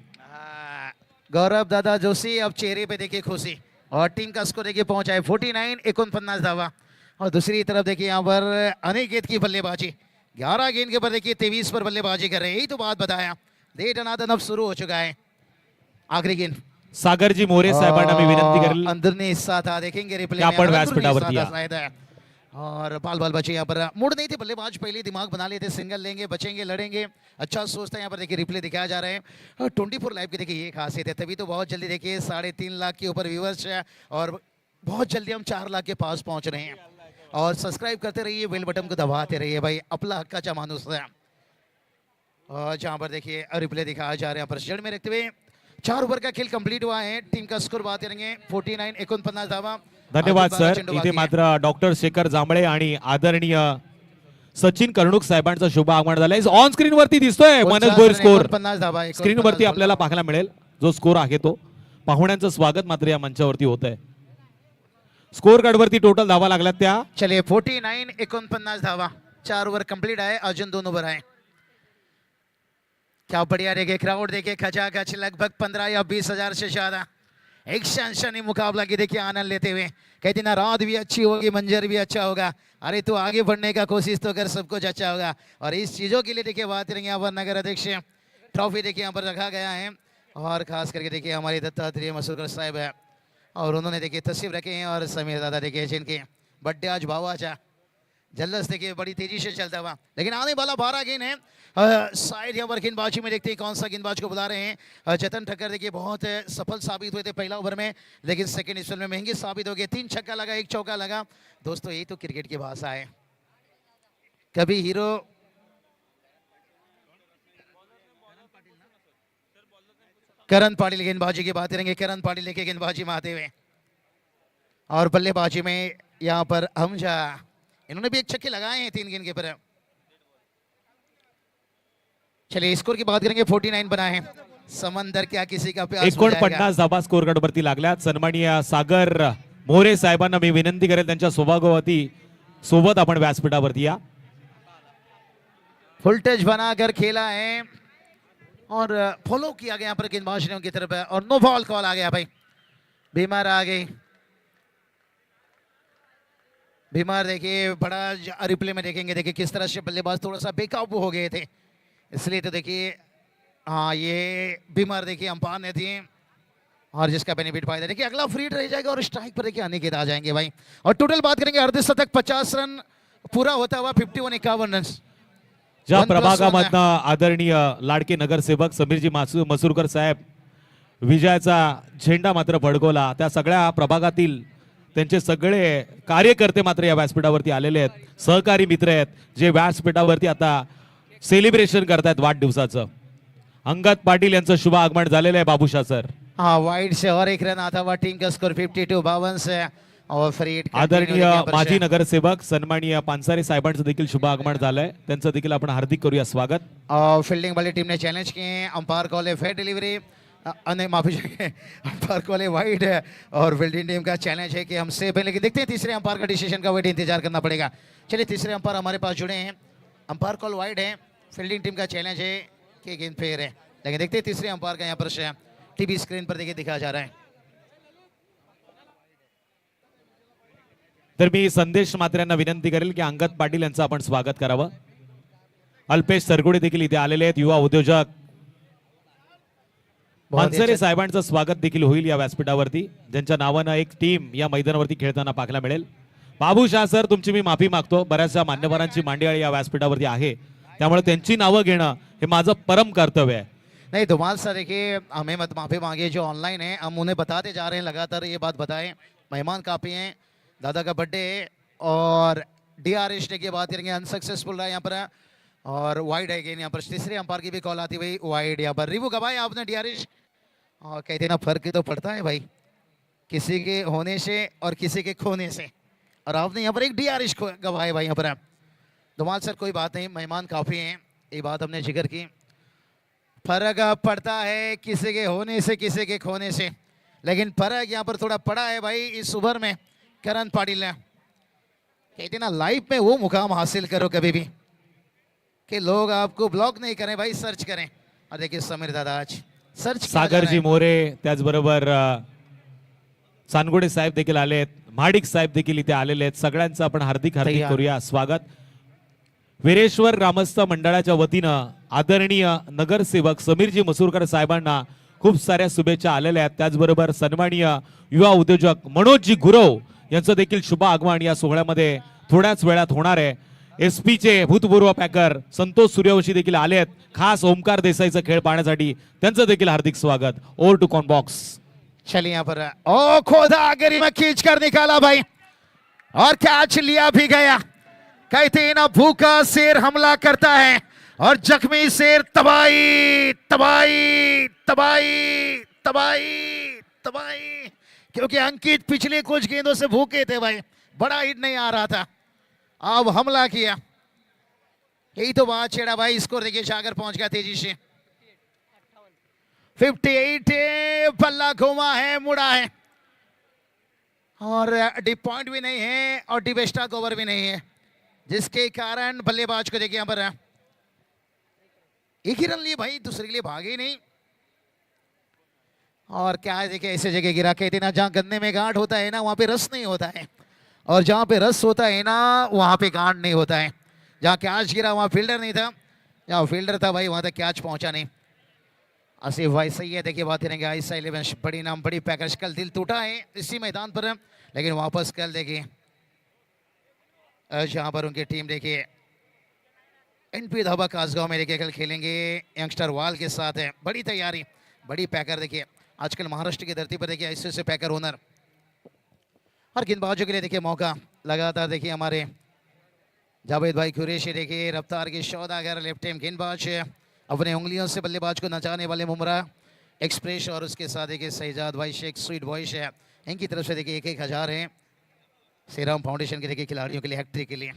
[SPEAKER 1] गौरव दादा जोशी अब चेहरे पे देखिए खुशी, और टीम का स्कोर देखिए पहुंचा है 49-49 धावा. और दूसरी तरफ देखिए यहाँ पर अनिकेत की बल्लेबाजी 11 गेंद के ऊपर देखिए 23 पर बल्लेबाजी कर रहे हैं. यही तो बात बताया. दे दनादन अब शुरू हो चुका है. आखिरी गेंद
[SPEAKER 3] सागरजी मोरे साहेबांना मी विनंती करेल
[SPEAKER 1] अंदरनी हिस्सा था, देखेंगे रिप्ले
[SPEAKER 3] क्या
[SPEAKER 1] में.
[SPEAKER 3] पण
[SPEAKER 1] अंदरूनी
[SPEAKER 3] व्यासपीठावरती
[SPEAKER 1] हिस्सा
[SPEAKER 3] या.
[SPEAKER 1] था शायद है. और बाल बचे यहाँ पर मूड नहीं थे बल्लेबाज, पहले दिमाग बना लेते, सिंगल लेंगे, बचेंगे, लड़ेंगे. अच्छा सोचता है. यहाँ पर देखिए रिप्ले दिखाया जा रहा है 24 लाइव की. देखिए ये खासियत है, तभी तो बहुत जल्दी देखिए 3.5 लाख के ऊपर व्यूवर्स है और बहुत जल्दी हम 4 लाख के पास पहुंच रहे हैं. और सब्सक्राइब करते रहिए, बेल बटन को दबाते रहिए भाई. अपना हक्काचा मानुस है. और जहाँ पर देखिए रिप्ले दिखाया जा रहा है. यहाँ पर जड़ में रखते हुए 4 ओवर का खेल कंप्लीट हुआ है. टीम का स्कोर बात करेंगे 49-49 धावा.
[SPEAKER 3] धन्यवाद
[SPEAKER 1] अजून 12
[SPEAKER 3] सर.
[SPEAKER 1] चेंडू
[SPEAKER 3] इथे
[SPEAKER 1] बाकी आहे.
[SPEAKER 3] मात्र डॉक्टर शेखर जांभळे आणि आदरणीय सचिन कर्णुक साहेबांचं शुभ आगमन झालंय. ऑन स्क्रीन वरती दिसतोय मनोज भोईर स्कोर.
[SPEAKER 1] 49 धावा.
[SPEAKER 3] स्क्रीन वरती आपल्याला पाहायला मिळेल जो स्कोर आहे तो. पाहुण्यांचं स्वागत मात्र या मंचावरती होत आहे. स्कोर कार्ड वरती टोटल धावा लागल्यात त्या.
[SPEAKER 1] चलिए 49-49 धावा. 4 ओवर कंप्लीट है, अजून 2 ओवर है. क्या बढ़िया देखे क्राउड देखे खचाखच, लगभग 15 या 20 हजार से ज्यादा एक शनशनी मुकाबला की देखिए आनंद लेते हुए. कहते ना रात भी अच्छी होगी, मंजर भी अच्छा होगा. अरे तू आगे बढ़ने का कोशिश तो कर, सब कुछ अच्छा होगा. और इस चीजों के लिए देखिए बात करेंगे यहाँ पर नगर अध्यक्ष ट्रॉफी देखिए यहाँ पर रखा गया है. और खास करके देखिए हमारे दत्तात्रेय मसूरकर साहब है और उन्होंने देखिए तस्वीर रखे हैं. और समीर दादा देखिए जिनके बर्थडे आज भावाचा जल्लस देखिए बड़ी तेजी से चलता हुआ. लेकिन आने वाला 12 गेंद है. शायद यहाँ पर गेंदबाजी में देखते हैं कौन सा गेंदबाज को बुला रहे हैं. जतन ठक्कर देखिए बहुत सफल साबित हुए थे पहला ओवर में, लेकिन सेकंड इनिंग में महंगे साबित हो गए. 3 छक्का लगा, 1 चौका लगा. दोस्तों यही तो क्रिकेट की भाषा है. कभी हीरो करण पाटिल गेंदबाजी की बात करेंगे. करण पाटिल लेके गेंदबाजी में आते हुए और बल्लेबाजी में यहाँ पर हमजा, इन्होंने भी 1 छक्के लगाए हैं 3 गेंद के पर. चलिए स्कोर की बात करेंगे 49 बना है. समंदर क्या किसी का प्यास बुझाएगा।
[SPEAKER 3] 49 धाबा स्कोर वरती लागल्यात. सन्माननीय सागर मोरे साहेबांना मी विनंती करेल त्यांच्या सौभाग्यवती सोबत आपण व्यासपीठावरती या.
[SPEAKER 1] फुल टच बनाकर खेला है और फॉलो किया गया यहाँ पर गेंदबाजों की तरफ है और नो बॉल कॉल आ गया भाई. बीमार आ गई. बीमार देखिए बड़ा रिप्ले में देखेंगे. देखिए किस तरह से बल्लेबाज थोड़ा सा बेकाबू हो गए थे, इसलिए तो देखिए हाँ ये बीमार देखिए अंपायर ने दिए और जिसका बेनिफिट फायदा. देखिए अगला फ्री रह जाएगा और स्ट्राइक पर देखिए अनिकेत आ जाएंगे भाई. और टोटल बात करेंगे अर्धशतक 50 रन पूरा होता हुआ 51 रन.
[SPEAKER 3] ज्या
[SPEAKER 1] 1+1
[SPEAKER 3] प्रभागामधनं आदरणीय लाडके नगरसेवक समीरजी मसूरकर साहेब विजयाचा झेंडा मात्र फडकवला, त्या सगळ्या प्रभागातील त्यांचे सगळे कार्यकर्ते मात्र या व्यासपीठावरती आलेले आहेत. सहकारी मित्र आहेत जे व्यासपीठावरती आता सेलिब्रेशन करतायत वाढदिवसाचं. अंगद पाटील यांचं शुभ आगमन झालेलं आहे. बाबूशा सर
[SPEAKER 1] हाँ वाइड से और एक रन आता हुआ. टीम का स्कोर 52 से और फ्री हिट
[SPEAKER 3] आदरणीय माजी नगरसेवक सन्माननीय पानसारे साहेबांचं देखील शुभ आगमन झालंय. त्यांचं देखील आपण हार्दिक करूया स्वागत.
[SPEAKER 1] और फील्डिंग वाली टीम ने चैलेंज किए. अंपायर कॉल है फेयर डिलीवरी. नहीं माफी चाहिए, अंपायर कॉल है वाइड है और फील्डिंग टीम का चैलेंज है कि हम सेफ है. लेकिन देखते हैं तीसरे अंपायर का डिसीजन का वेट इंतजार करना पड़ेगा. चलिए तीसरे अंपायर हमारे पास जुड़े हैं. अंपायर कॉल वाइड है, फील्डिंग टीम का चैलेंज है कि गेंद फेयर है. लेकिन देखते हैं तीसरे अंपायर का यहाँ पर टीवी स्क्रीन पर देखिए दिखाया जा रहा है.
[SPEAKER 3] तर मी संदेश मात्र्यांना विनंती करेल की अंगद पाटील यांचं आपण स्वागत करावं. अल्पेश सरगुडे देखील इथे आलेले आहेत, युवा उद्योजक. पानसरे साहेबांचं स्वागत देखील होईल या व्यासपीठावरती, ज्यांच्या नावानं एक टीम या मैदानावरती खेळताना पाहायला मिळेल. बाबूशाह सर तुमची मी माफी मागतो, बऱ्याचशा मान्यवरांची मांडियाळी या व्यासपीठावरती आहे, त्यामुळे त्यांची नावं घेणं हे माझं परम कर्तव्य है.
[SPEAKER 1] नहीं धुमाल सर देखिए हमें मत माफी मांगे, जो ऑनलाइन है हम उन्हें बताते जा रहे हैं लगातार ये बात बताएं. मेहमान काफ़ी हैं, दादा का बर्थडे है और DRH डे की बात करेंगे अनसक्सेसफुल रहा यहाँ पर और वाइड है गेंद. यहाँ पर तीसरे अंपायर की भी कॉल आती हुई वाइड. यहाँ पर रिव्यू गवाए आपने DRH और कहते ना फर्क तो पड़ता है भाई किसी के होने से और किसी के खोने से, और आपने यहाँ पर एक DRH गवाए भाई यहाँ पर. धुमाल सर कोई बात नहीं, मेहमान काफ़ी हैं, ये बात हमने जिक्र की. फर्क पड़ता है किसी के होने से किसी के खोने से, लेकिन फर्क यहाँ पर थोड़ा पड़ा है भाई इस ओवर में. करण पाटिल ने कहते ना लाइफ में वो मुकाम हासिल करो कभी भी कि लोग आपको ब्लॉक नहीं करें भाई, सर्च करें. और देखिए समीर दादा आज सर्च
[SPEAKER 3] सागरजी मोरे, त्याचबरोबर सानगुडे साहेब देखील आलेत, महाडिक साहेब देखील इथे आलेले आहेत. सगळ्यांचं आपण हार्दिक हार्दिक करूया स्वागत. वीरेश्वर ग्रामस्थ मंडळाच्या वतीनं आदरणीय नगरसेवक समीरजी मसूरकर साहेबांना खूप साऱ्या शुभेच्छा आलेल्या आहेत. त्याचबरोबर सन्माननीय युवा उद्योजक मनोजजी गुरव यांचं देखील शुभ आगमन या सोहळ्यामध्ये थोड्याच वेळात होणार आहे. SP चे भूतपूर्व पॅकर संतोष सूर्यवंशी देखील आले आहेत खास ओमकार देसाईचा खेळ पाहण्यासाठी, त्यांचं देखील हार्दिक स्वागत. Over to corn box.
[SPEAKER 1] चलिए यहाँ पर ओ खोदा गिरी में खींच कर निकाला भाई और कैच लिया भी गया. कहते ना भूखा शेर हमला करता है और जख्मी शेर तबाही तबाही तबाही तबाही तबाही. क्योंकि अंकित पिछले कुछ गेंदों से भूखे थे भाई, बड़ा हिट नहीं आ रहा था, अब हमला किया. यही तो बात छेड़ा भाई. स्कोर देखिए सागर पहुंच गया तेजी से 58. पल्ला घुमा है, मुड़ा है और डिप पॉइंट भी नहीं है और डिबेस्टा ओवर भी नहीं है, जिसके कारण बल्लेबाज को देखिए यहाँ पर एक ही रन लिए भाई, दूसरे के लिए भागे ही नहीं. और क्या है देखिए ऐसे जगह गिरा, कहते ना जहाँ गन्ने में गांठ होता है ना वहाँ पे रस नहीं होता है, और जहाँ पे रस होता है ना वहाँ पे गांठ नहीं होता है. जहाँ कैच गिरा वहाँ फील्डर नहीं था, जहाँ फील्डर था भाई वहाँ तक कैच पहुँचा नहीं. आसिफ भाई सही है. देखिए बात करेंगे आइसा 11 बड़ी नाम बड़ी पैकेज. कल दिल टूटा है इसी मैदान पर, लेकिन वापस कल देखिए जहाँ पर उनकी टीम देखिए NP धाबा कासगांव में देखिए कल खेलेंगे यंगस्टर वाल के साथ है. बड़ी तैयारी, बड़ी पैकर. देखिए आजकल महाराष्ट्र की धरती पर देखिए ऐसे पैकर ओनर और गेंदबाजों के लिए देखिए मौका लगातार. देखिए हमारे जावेद भाई कुरैशी देखिए रफ्तार की सौदागर लेफ्ट हैंड गेंदबाज, अपने उंगलियों से बल्लेबाज को नचाने वाले मुमरा एक्सप्रेस, और उसके साथ देखिए शहजाद भाई शेख स्वीट बॉयश है, इनकी तरफ से देखिए 1,000 है श्रीराम फाउंडेशन के देखिए खिलाड़ियों के लिए हैट्रिक के लिए.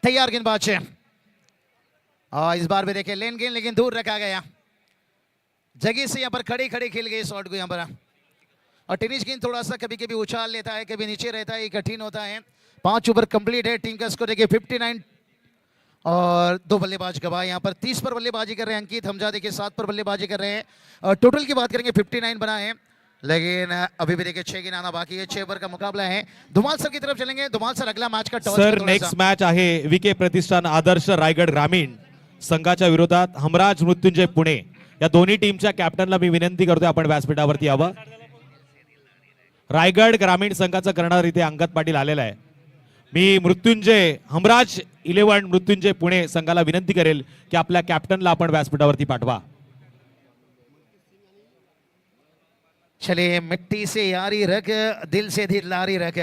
[SPEAKER 1] तैयार गेंदबाज है और इस बार भी देखिए लेन गेंद लेकिन दूर रखा गया, जगह से यहाँ पर खड़े खड़े खेल गए शॉट को यहाँ पर। और टेनिस गेंद थोड़ा सा कभी कभी उछाल लेता है, कभी नीचे रहता है, ये कठिन होता है। 5 ओवर कंप्लीट है, टीम का स्कोर देखिए 59 और 2 बल्लेबाज गवाह यहाँ पर 30 पर बल्लेबाजी कर रहे हैं अंकित, हमजा देखिए 7 पर बल्लेबाजी कर रहे हैं। और टोटल की बात करेंगे 59 बना है, लेकिन अभी भी देखिए 6 गेंद आना बाकी है। 6 ओवर का मुकाबला है। धुमाल सर की तरफ चलेंगे। धुमाल सर अगला मैच का टॉस
[SPEAKER 3] सर नेक्स्ट मॅच आहे विके प्रतिष्ठान आदर्श रायगड ग्रामीण संघाच्या विरोधात हमराज मृत्युंजय पुणे। या दोन्ही टीमच्या कॅप्टनला मी विनंती करतोय आपण व्यासपीठावरती यावं। रायगड ग्रामीण संघाचा करणार इथे अंगद पाटील आलेला आहे। मी मृत्युंजय हमराज 11 मृत्युंजय पुणे संघाला विनंती करेल की आपल्या कॅप्टनला आपण व्यासपीठावरती पाठवा।
[SPEAKER 1] चलिए मिट्टी से यारी रख, दिल से दिल लारी रख।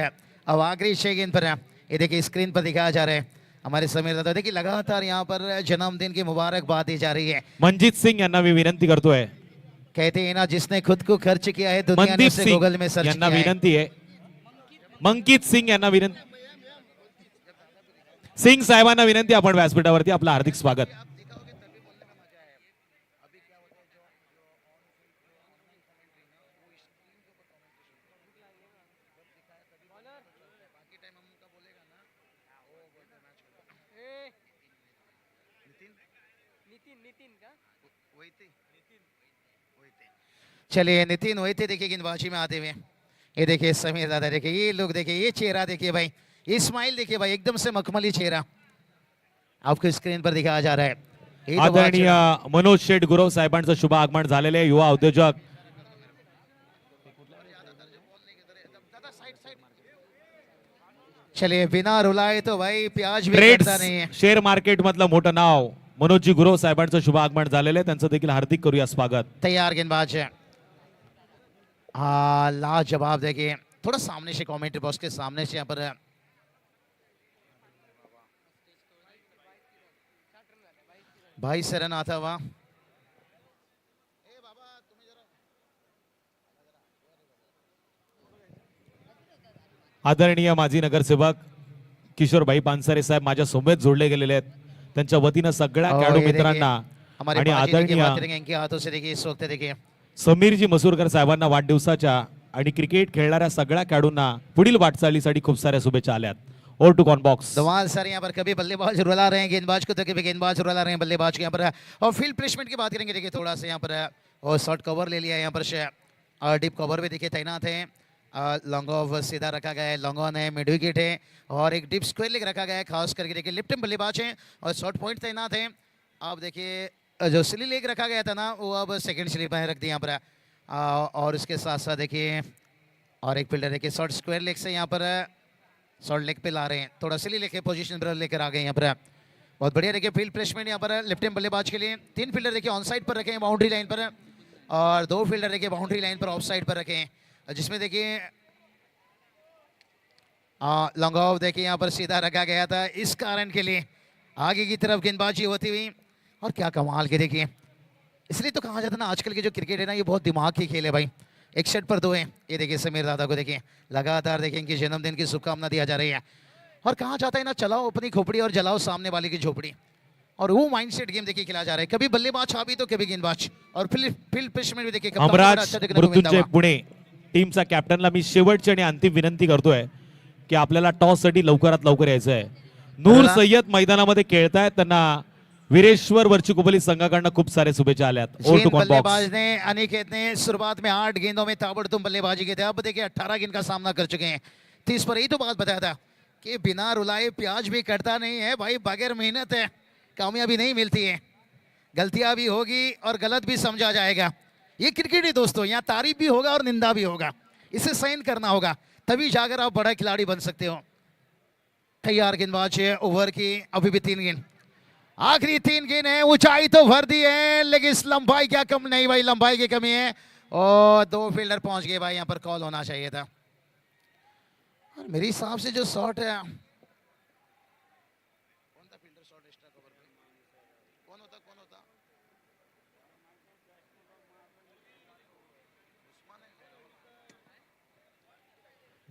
[SPEAKER 1] अब आखिरी 6 गेंद पर ये देखिए स्क्रीन पर दिखाया जा रहा है हमारे समीर दादा, देखिए लगातार यहाँ पर जन्मदिन की मुबारकबाद दी जा रही है।
[SPEAKER 3] मनजीत सिंग यांना मी विनंती करतोय।
[SPEAKER 1] कहते हैं ना जिसने खुद को खर्च किया है दुनिया ने
[SPEAKER 3] मनदीप
[SPEAKER 1] उसे
[SPEAKER 3] सिंग
[SPEAKER 1] गूगल में सर्च
[SPEAKER 3] यांना
[SPEAKER 1] किया है।
[SPEAKER 3] विनंती आहे। मंकित सिंग यांना विनंती, सिंग साहेबांना विनंती आपण व्यासपीठावरती आपलं हार्दिक स्वागत।
[SPEAKER 1] चलिए नितिन वैते देखिए गेंदबाजी में आते हुए, ये देखिए समीर दादा देखिए, ये लोग देखिए, ये चेहरा देखिए भाई, ये स्माइल देखिए भाई, एकदम से मखमली चेहरा आपको स्क्रीन पर दिखाया जा रहा है। ये तो बात
[SPEAKER 3] आदरणीय मनोज शेठ गुरव साहेबांचं शुभ आगमन झालेले आहे। युवा उद्योजक
[SPEAKER 1] चलिए बिना रुलाए तो भाई प्याज भी
[SPEAKER 3] ट्रेड्स
[SPEAKER 1] कटता नहीं है।
[SPEAKER 3] शेअर मार्केट मधलं मोठं नाव मनोजजी गुरव साहेबांचं शुभ आगमन झालेलं आहे, त्यांचं देखील हार्दिक करूया स्वागत।
[SPEAKER 1] तैयार गेंदबाज है, हाँ लाजवाब। देखिए थोड़ा सामने से कमेंट्री बॉक्स के सामने से यहाँ पर भाई सरन आता हुआ।
[SPEAKER 3] आदरणीय माजी नगरसेवक किशोरभाई पानसरे साहेब माझ्या सोबत जोडले गेलेले आहेत, त्यांच्या वतीनं सगळ्या
[SPEAKER 1] और
[SPEAKER 3] खेळाडू
[SPEAKER 1] ये देखिए,
[SPEAKER 3] मित्रांना
[SPEAKER 1] हमारे
[SPEAKER 3] आणि
[SPEAKER 1] बाजी देखिए, बात
[SPEAKER 3] आदरणीय
[SPEAKER 1] करेंगे इनके हाथों से देखिए इस वक्त देखिए
[SPEAKER 3] समीरजी मसूरकर साहेबांना वाढदिवसाच्या आणि क्रिकेट खेळणाऱ्या सगळ्या खेळाडूंना पुढील वाटचालीसाठी खूप साऱ्या शुभेच्छा आल्यात। Over to corn box.
[SPEAKER 1] धमाल सर यहाँ पर कभी बल्लेबाज रुला रहे हैं गेंदबाज को, तो कभी गेंदबाज रुला रहे हैं बल्लेबाज के यहाँ पर। और फील्ड प्लेसमेंट की बात करेंगे देखिए थोड़ा सा यहाँ पर और शॉर्ट कवर ले लिया यहाँ पर, और डीप कवर भी देखिए तैनात है। लॉन्ग ऑफ सीधा रखा गया है, लॉन्ग ऑन है, मिड विकेट है और एक डीप स्क्वायर लेग रखा गया है। खास करके देखिए लेफ्ट बल्लेबाज है और शॉर्ट पॉइंट तैनात है। आप देखिए जो स्लिप लेग रखा गया था ना वो अब सेकंड स्लिप में रख दिया यहाँ पर। और इसके साथ साथ देखिए और एक फील्डर देखिए शॉर्ट स्क्वायर लेग से यहाँ पर शॉर्ट लेग पे ला रहे हैं, थोड़ा सिली लेके पोजीशन पर लेकर आ गए यहाँ पर। बहुत बढ़िया देखिए फील्ड प्लेसमेंट यहाँ पर लेफ्ट हैंड बल्लेबाज के लिए। 3 फील्डर देखिए ऑन साइड पर रखे हैं बाउंड्री लाइन पर, और 2 फील्डर देखिए बाउंड्री लाइन पर ऑफ साइड पर रखे हैं, जिसमें देखिए लॉन्ग ऑफ देखिए यहाँ पर सीधा रखा गया था इस कारण के लिए आगे की तरफ गेंदबाजी होती हुई। और क्या कमाल के देखिए, इसलिए तो कहा जाता है ना आजकल के जो क्रिकेट है ना ये बहुत दिमाग की खेल है भाई। 1 सेट पर 2 है। ये देखिए समीर दादा को देखिए लगातार देखिए इनके जन्मदिन की शुभकामना दिया जा रही है। और कहा जाता है ना चलाओ अपनी खोपड़ी और जलाओ सामने वाले की झोपड़ी, और वो माइंडसेट गेम देखिए खिला जा रहा है। कभी बल्लेबाज छापी तो कभी गेंदबाज, और फील्ड प्लेसमेंट भी देखिए कप्तान को बड़ा
[SPEAKER 3] हमराज
[SPEAKER 1] अच्छा देखने को मिलता
[SPEAKER 3] मृत्युंजय
[SPEAKER 1] हुआ।
[SPEAKER 3] पुणे टीमचा कॅप्टनला मी शेवटची आणि अंतिम विनंती करतोय की आपल्याला टॉस साठी लवकरात लवकर यायचं आहे। नूर
[SPEAKER 1] बरोबर.
[SPEAKER 3] सय्यद मैदानामध्ये खेळतायत, त्यांना वीरेश्वर वरचीकोपली संघाकडनं खूप सारे शुभेच्छा आल्यात। ओवर टू
[SPEAKER 1] जिन
[SPEAKER 3] कॉन बॉक्स।
[SPEAKER 1] बल्लेबाज ने अनिकेत ने शुरुआत में 8 गेंदों में ताबड़तोड़ बल्लेबाजी की थी, अब देखिए 18 गेंद का सामना कर चुके हैं। 30 पर यही तो बात बताया था कि बिना रुलाए प्याज भी कटता नहीं है भाई, बगैर मेहनत है कामयाबी नहीं मिलती है। गलतियां भी होगी और गलत भी समझा जाएगा, ये क्रिकेट है दोस्तों, यहाँ तारीफ भी होगा और निंदा भी होगा, इसे सहन करना होगा, तभी जाकर आप बड़ा खिलाड़ी बन सकते हो। तैयार गेंदबाज है, ओवर की अभी भी 3 गेंद, आखिरी 3 गेंद है। ऊंचाई तो भर दी है लेकिन इस लंबाई क्या कम नहीं भाई, लंबाई की कमी है और 2 फील्डर पहुंच गए भाई, यहाँ पर कॉल होना चाहिए था। और मेरे हिसाब से जो शॉट है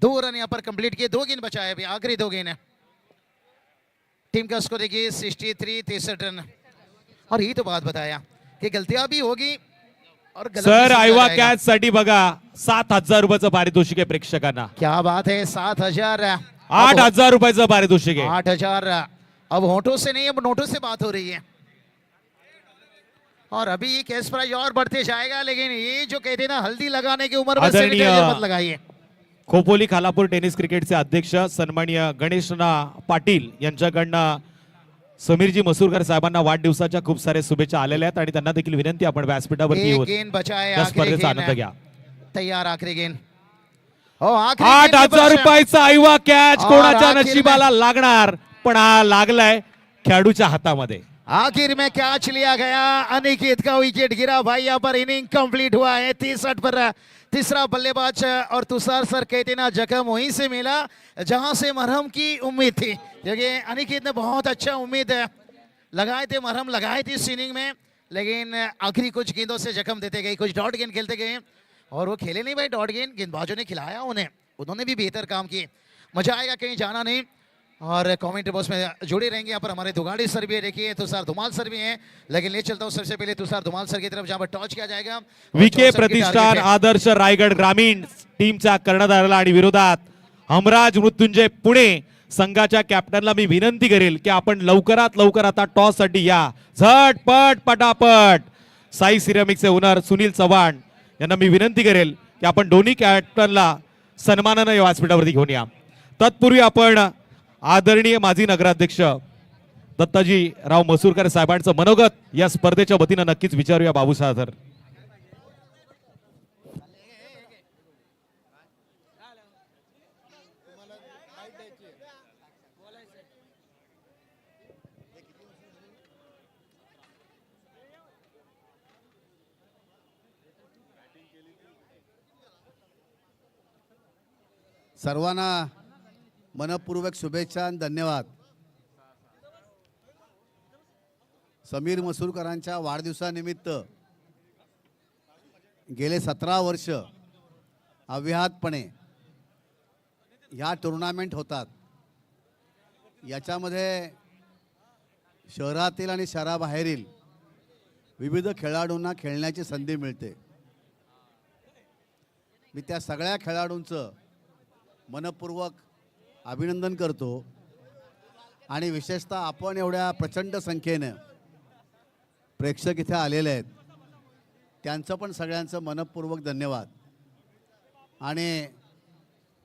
[SPEAKER 1] दो रन यहाँ पर कंप्लीट किए, 2 गेंद बचाए अभी, आखिरी 2 गेंद है। टीम का स्कोर देखिए 63 63 रन। और ही तो बात बताया की गलतियां भी होगी और गलत भी
[SPEAKER 3] सर
[SPEAKER 1] समझा
[SPEAKER 3] आयवा
[SPEAKER 1] जाएगा।
[SPEAKER 3] कॅच साठी बघा 7,000 रुपयाचं पारितोषिक आहे प्रेक्षकांना.
[SPEAKER 1] क्या बात है 7,000
[SPEAKER 3] 8,000 रुपयाचं पारितोषिक आहे.
[SPEAKER 1] 8,000 अब होठों से नहीं अब नोटों से बात हो रही है और अभी ये कैश प्राइस और बढ़ते जाएगा लेकिन ये जो कहते हैं ना हल्दी लगाने की उम्र में से भी
[SPEAKER 3] आदरणीय
[SPEAKER 1] मत लगाइए.
[SPEAKER 3] खोपोली खालापूर टेनिस क्रिकेटचे अध्यक्ष सन्माननीय गणेशना पाटील यांच्याकडनं समीरजी मसूरकर साहेबांना वाढदिवसाच्या खूप सारे शुभेच्छा आलेल्या आहेत आणि त्यांना देखील विनंती आपण व्यासपीठावरती
[SPEAKER 1] एक
[SPEAKER 3] येऊन
[SPEAKER 1] गेंद बचा है
[SPEAKER 3] या
[SPEAKER 1] आखिरी
[SPEAKER 3] स्पर्धेचा
[SPEAKER 1] गेंद
[SPEAKER 3] आनंद घ्या.
[SPEAKER 1] तैयार आखिरी गेंद हो आखिरी गेंद के
[SPEAKER 3] 8,000
[SPEAKER 1] पश्चात-
[SPEAKER 3] रुपयाचा आयवा कॅच
[SPEAKER 1] और
[SPEAKER 3] कोणाच्या
[SPEAKER 1] आखिर
[SPEAKER 3] नशिबाला लागणार पण हा लागलाय खेळाडूच्या हातामध्ये.
[SPEAKER 1] आखिर में कैच लिया गया अनिकेत का विकेट गिरा भाई यहाँ पर इनिंग कंप्लीट हुआ है 30 पर तीसरा बल्लेबाज और तुषार सर कहते ना जख्म वहीं से मिला जहां से मरहम की उम्मीद थी क्योंकि अनिकेत ने बहुत अच्छा उम्मीद लगाए थे मरहम लगाए थे इस इनिंग में लेकिन आखिरी कुछ गेंदों से जख्म देते गए कुछ डॉट गेंद खेलते गए और वो खेले नहीं भाई डॉट गेंद गेंदबाजों ने खिलाया उन्हें उन्होंने भी बेहतर काम किए मजा आएगा कहीं जाना नहीं और कमेंट्री बॉक्स में जुड़े रहेंगे यहाँ पर हमारे दुगाड़ी सर भी है देखिए तुषार धुमाल सर भी हैं लेकिन ले चलता हूँ सबसे पहले तुषार धुमाल सर की तरफ जहाँ पर टॉच किया जाएगा और
[SPEAKER 3] विखे
[SPEAKER 1] चौसठ की
[SPEAKER 3] प्रतिष्ठान
[SPEAKER 1] टारगेट है।
[SPEAKER 3] आदर्श रायगड ग्रामीण टीमच्या कर्णधाराला आणि विरोधात हमराज मृत्युंजय पुणे संघाच्या कॅप्टनला मी विनंती करेल की आपण लवकरात लवकर आता टॉस साठी या झटपट पटापट. साई सिरेमिक्सचे ओनर सुनील चव्हाण यांना मी विनंती करेल की आपण दोन्ही कॅप्टनला सन्मानाने या व्यासपीठावरती घेऊन या. तत्पूर्वी आपण आदरणीय माजी नगराध्यक्ष दत्ताजी राव मसूरकर साहेबांचं मनोगत या स्पर्धेच्या वतीनं नक्कीच विचारूया. बाबूसाहेब सर.
[SPEAKER 4] सर्वांना मनपूर्वक शुभेच्छा आणि धन्यवाद. समीर मसूरकरांच्या वाढदिवसानिमित्त गेले 17 वर्ष अव्याहतपणे ह्या टुर्नामेंट होतात. याच्यामध्ये शहरातील आणि शहराबाहेरील विविध खेळाडूंना खेळण्याची संधी मिळते. मी त्या सगळ्या खेळाडूंचं मनपूर्वक अभिनंदन करतो आणि विशेषतः आपण एवढ्या प्रचंड संख्येने प्रेक्षक इथे आलेले आहेत त्यांचं पण सगळ्यांचं मनपूर्वक धन्यवाद. आणि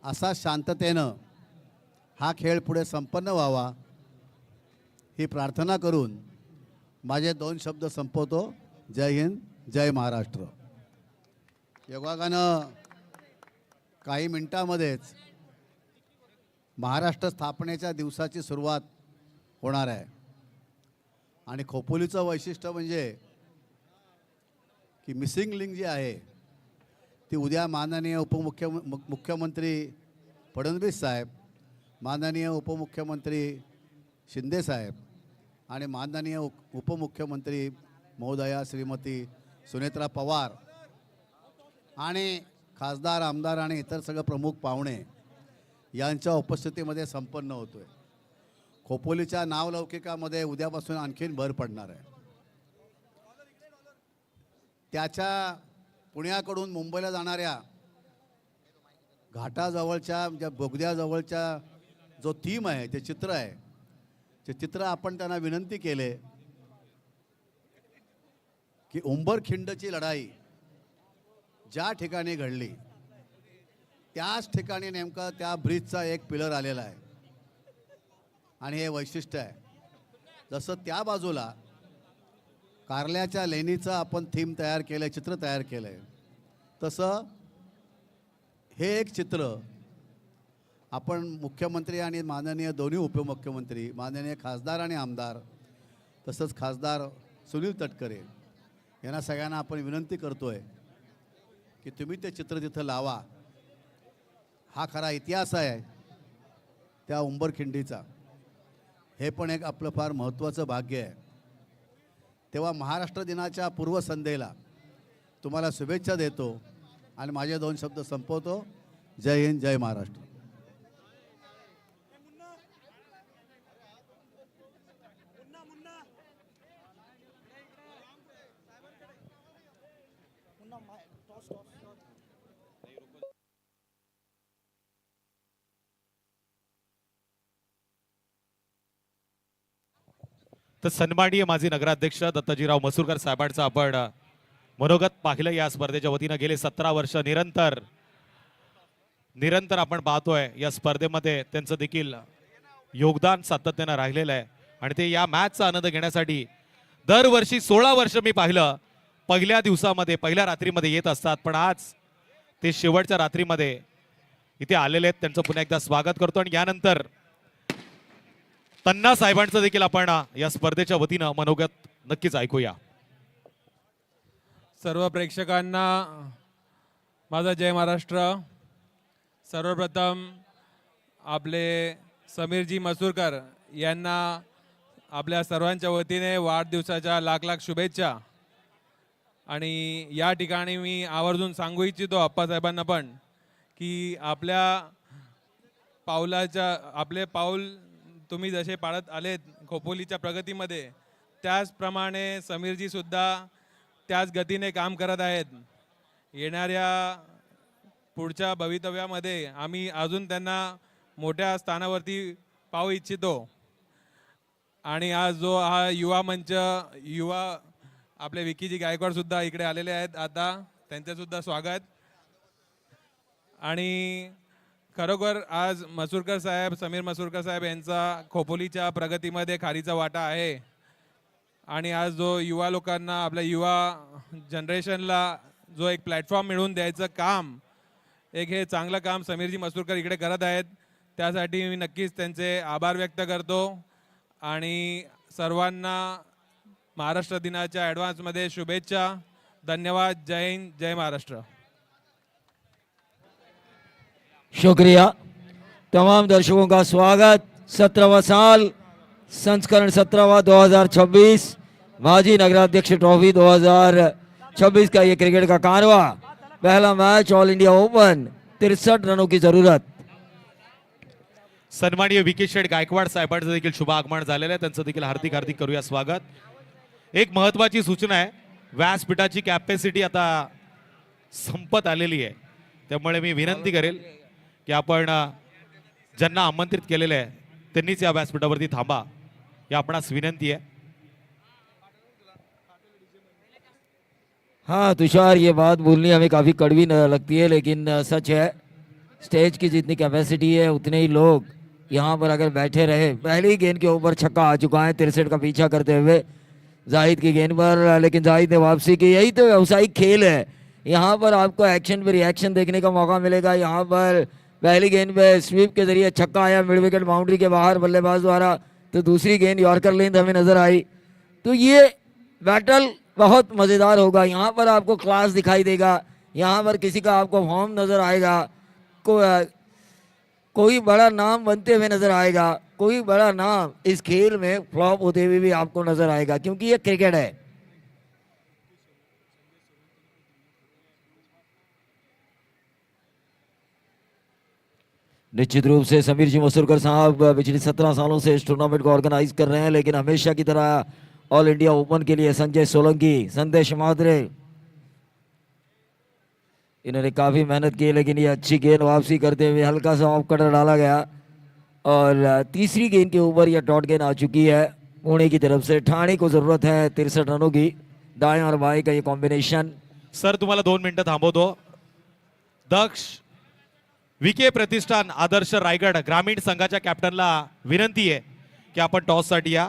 [SPEAKER 4] असा शांततेनं हा खेळ पुढे संपन्न व्हावा ही प्रार्थना करून माझे 2 शब्द संपवतो. जय हिंद जय महाराष्ट्र. योगागानं काही मिनिटांमध्येच महाराष्ट्र स्थापनेच्या दिवसाची सुरुवात होणार आहे आणि खोपोलीचं वैशिष्ट्य म्हणजे की मिसिंग लिंक जी आहे ती उद्या माननीय मुख्यमंत्री फडणवीस साहेब, माननीय उपमुख्यमंत्री शिंदे साहेब आणि माननीय उपमुख्यमंत्री महोदया श्रीमती सुनेत्रा पवार आणि खासदार आमदार आणि इतर सगळे प्रमुख पाहुणे यांच्या उपस्थितीमध्ये संपन्न होतोय. खोपोलीच्या नावलौकिकामध्ये उद्यापासून आणखीन भर पडणार आहे. त्याच्या पुण्याकडून मुंबईला जाणाऱ्या घाटाजवळच्या ज्या बोगद्याजवळच्या जो थीम आहे ते चित्र आहे ते चित्र आपण त्यांना विनंती केले की उंबरखिंडची लढाई ज्या ठिकाणी घडली त्याच ठिकाणी नेमका त्या ब्रिजचा एक पिलर आलेला आहे आणि हे वैशिष्ट्य आहे. जसं त्या बाजूला कारल्याच्या लेणीचं आपण थीम तयार केलं आहे, चित्र तयार केलं आहे, तसं हे एक चित्र आपण मुख्यमंत्री आणि माननीय दोन्ही उपमुख्यमंत्री, माननीय खासदार आणि आमदार, तसंच खासदार सुनील तटकरे यांना सगळ्यांना आपण विनंती करतोय की तुम्ही ते चित्र तिथं लावा. हा खरा इतिहास आहे त्या उंबरखिंडीचा. हे पण एक आपलं फार महत्त्वाचं भाग्य आहे. तेव्हा महाराष्ट्र दिनाच्या पूर्वसंध्येला तुम्हाला शुभेच्छा देतो आणि माझे 2 शब्द संपवतो. जय हिंद जय महाराष्ट्र.
[SPEAKER 3] तर सन्माननीय माजी नगराध्यक्ष दत्ताजीराव मसूरकर साहेबांचं आपण मनोगत पाहिलं या स्पर्धेच्या वतीनं गेले 17 वर्ष निरंतर आपण पाहतोय या स्पर्धेमध्ये त्यांचं देखील योगदान सातत्यानं राहिलेलं आहे आणि ते या मॅचचा आनंद घेण्यासाठी दरवर्षी 16 वर्ष मी पाहिलं पहिल्या दिवसामध्ये पहिल्या रात्रीमध्ये येत असतात, पण आज ते शेवटच्या रात्रीमध्ये इथे आलेले आहेत. त्यांचं पुन्हा एकदा स्वागत करतो आणि यानंतर तन्ना साहेबांचं देखील आपण या स्पर्धेच्या वतीनं मनोगत नक्कीच ऐकूया.
[SPEAKER 5] सर्व प्रेक्षकांना माझा जय महाराष्ट्र. सर्वप्रथम आपले समीरजी मसूरकर यांना आपल्या सर्वांच्या वतीने वाढदिवसाच्या लाख लाख शुभेच्छा. आणि या ठिकाणी मी आवर्जून सांगू इच्छितो आप्पासाहेबांना पण की आपले पाऊल तुम्ही जसे पाळत आलेत खोपोलीच्या प्रगतीमध्ये, त्याचप्रमाणे समीरजी सुद्धा त्याच गतीने काम करत आहेत. येणाऱ्या पुढच्या भवितव्यामध्ये आम्ही अजून त्यांना मोठ्या स्थानावरती पाहू इच्छितो. आणि आज जो हा युवा मंच, आपले विकीजी गायकवाड सुद्धा इकडे आलेले आहेत, आता त्यांचे सुद्धा स्वागत. आणि खरोखर आज मसूरकर साहेब, समीर मसूरकर साहेब यांचा खोपोलीच्या प्रगतीमध्ये खारीचा वाटा आहे. आणि आज जो युवा लोकांना, आपल्या युवा जनरेशनला जो एक प्लॅटफॉर्म मिळवून द्यायचं काम, हे चांगलं काम समीरजी मसूरकर इकडे करत आहेत. त्यासाठी मी नक्कीच त्यांचे आभार व्यक्त करतो. आणि सर्वांना महाराष्ट्र दिनाच्या ॲडव्हान्समध्ये शुभेच्छा. धन्यवाद. जय हिंद, जय महाराष्ट्र.
[SPEAKER 2] शुक्रिया. तमाम दर्शकों का स्वागत. 17वां साल, संस्करण 17वां 2026 माजी नगराध्यक्ष ट्रॉफी 2026 का ये क्रिकेट का कारवा. पहला मैच ऑल इंडिया ओपन, 63 रनों की जरूरत.
[SPEAKER 3] सन्माननीय विकी शेठ गायकवाड साहेबांचं देखील शुभ आगमन झालेलं आहे. त्यांचं देखील हार्दिक हार्दिक करूया स्वागत. एक महत्वाची सूचना आहे, व्यासपीठाची कॅपॅसिटी आता संपत आलेली आहे. त्यामुळे मी विनंती करेल की आपण ज्यांना आमंत्रित केलेले आहे त्यांनीच या व्यासपीठावरती थांबा, ही आपणास विनंती आहे.
[SPEAKER 2] हाँ तुषार, ये बात बोलनी हमें काफ़ी कड़वी लगती है, लेकिन सच है. स्टेज की जितनी कैपेसिटी है उतने ही लोग यहाँ पर अगर बैठे रहे. पहली गेंद के ऊपर छक्का आ चुका है 63 का पीछा करते हुए जाहिद की गेंद पर, लेकिन जाहिद ने वापसी की. यही तो व्यावसायिक खेल है. यहाँ पर आपको एक्शन पे रिएक्शन देखने का मौका मिलेगा. यहाँ पर पहली गेंद पे स्वीप के जरिए छक्का आया मिड विकेट बाउंड्री के बाहर बल्लेबाज द्वारा, तो दूसरी गेंद यॉर्कर लेंथ हमें नजर आई. तो ये बैटल बहुत मज़ेदार होगा. यहाँ पर आपको क्लास दिखाई देगा, यहाँ पर किसी का आपको फॉर्म नज़र आएगा, कोई बड़ा नाम बनते हुए नजर आएगा, कोई बड़ा नाम इस खेल में फ्लॉप होते हुए भी आपको नजर आएगा, क्योंकि ये क्रिकेट है. निश्चित रूप से समीर जी मसूरकर साहब पिछले 17 सालों से इस टूर्नामेंट को ऑर्गेनाइज कर रहे हैं, लेकिन हमेशा की तरह ऑल इंडिया ओपन के लिए संजय सोलंकी, संदेश मादरे, इन्होंने काफ़ी मेहनत की, लेकिन ये अच्छी गेंद वापसी करते हुए हल्का सा ऑफ कटर डाला गया. और तीसरी गेंद के ऊपर यह डॉट गेंद आ चुकी है पुणे की तरफ से. ठाणे को ज़रूरत है 63 रनों की. दाएं और बाएं का ये कॉम्बिनेशन.
[SPEAKER 3] सर तुम्हाला 2 मिनिटं थांबवतो. दक्ष विके प्रतिष्ठान आदर्श रायगड ग्रामीण संघाच्या कॅप्टनला विनंती आहे की आपण टॉससाठी या.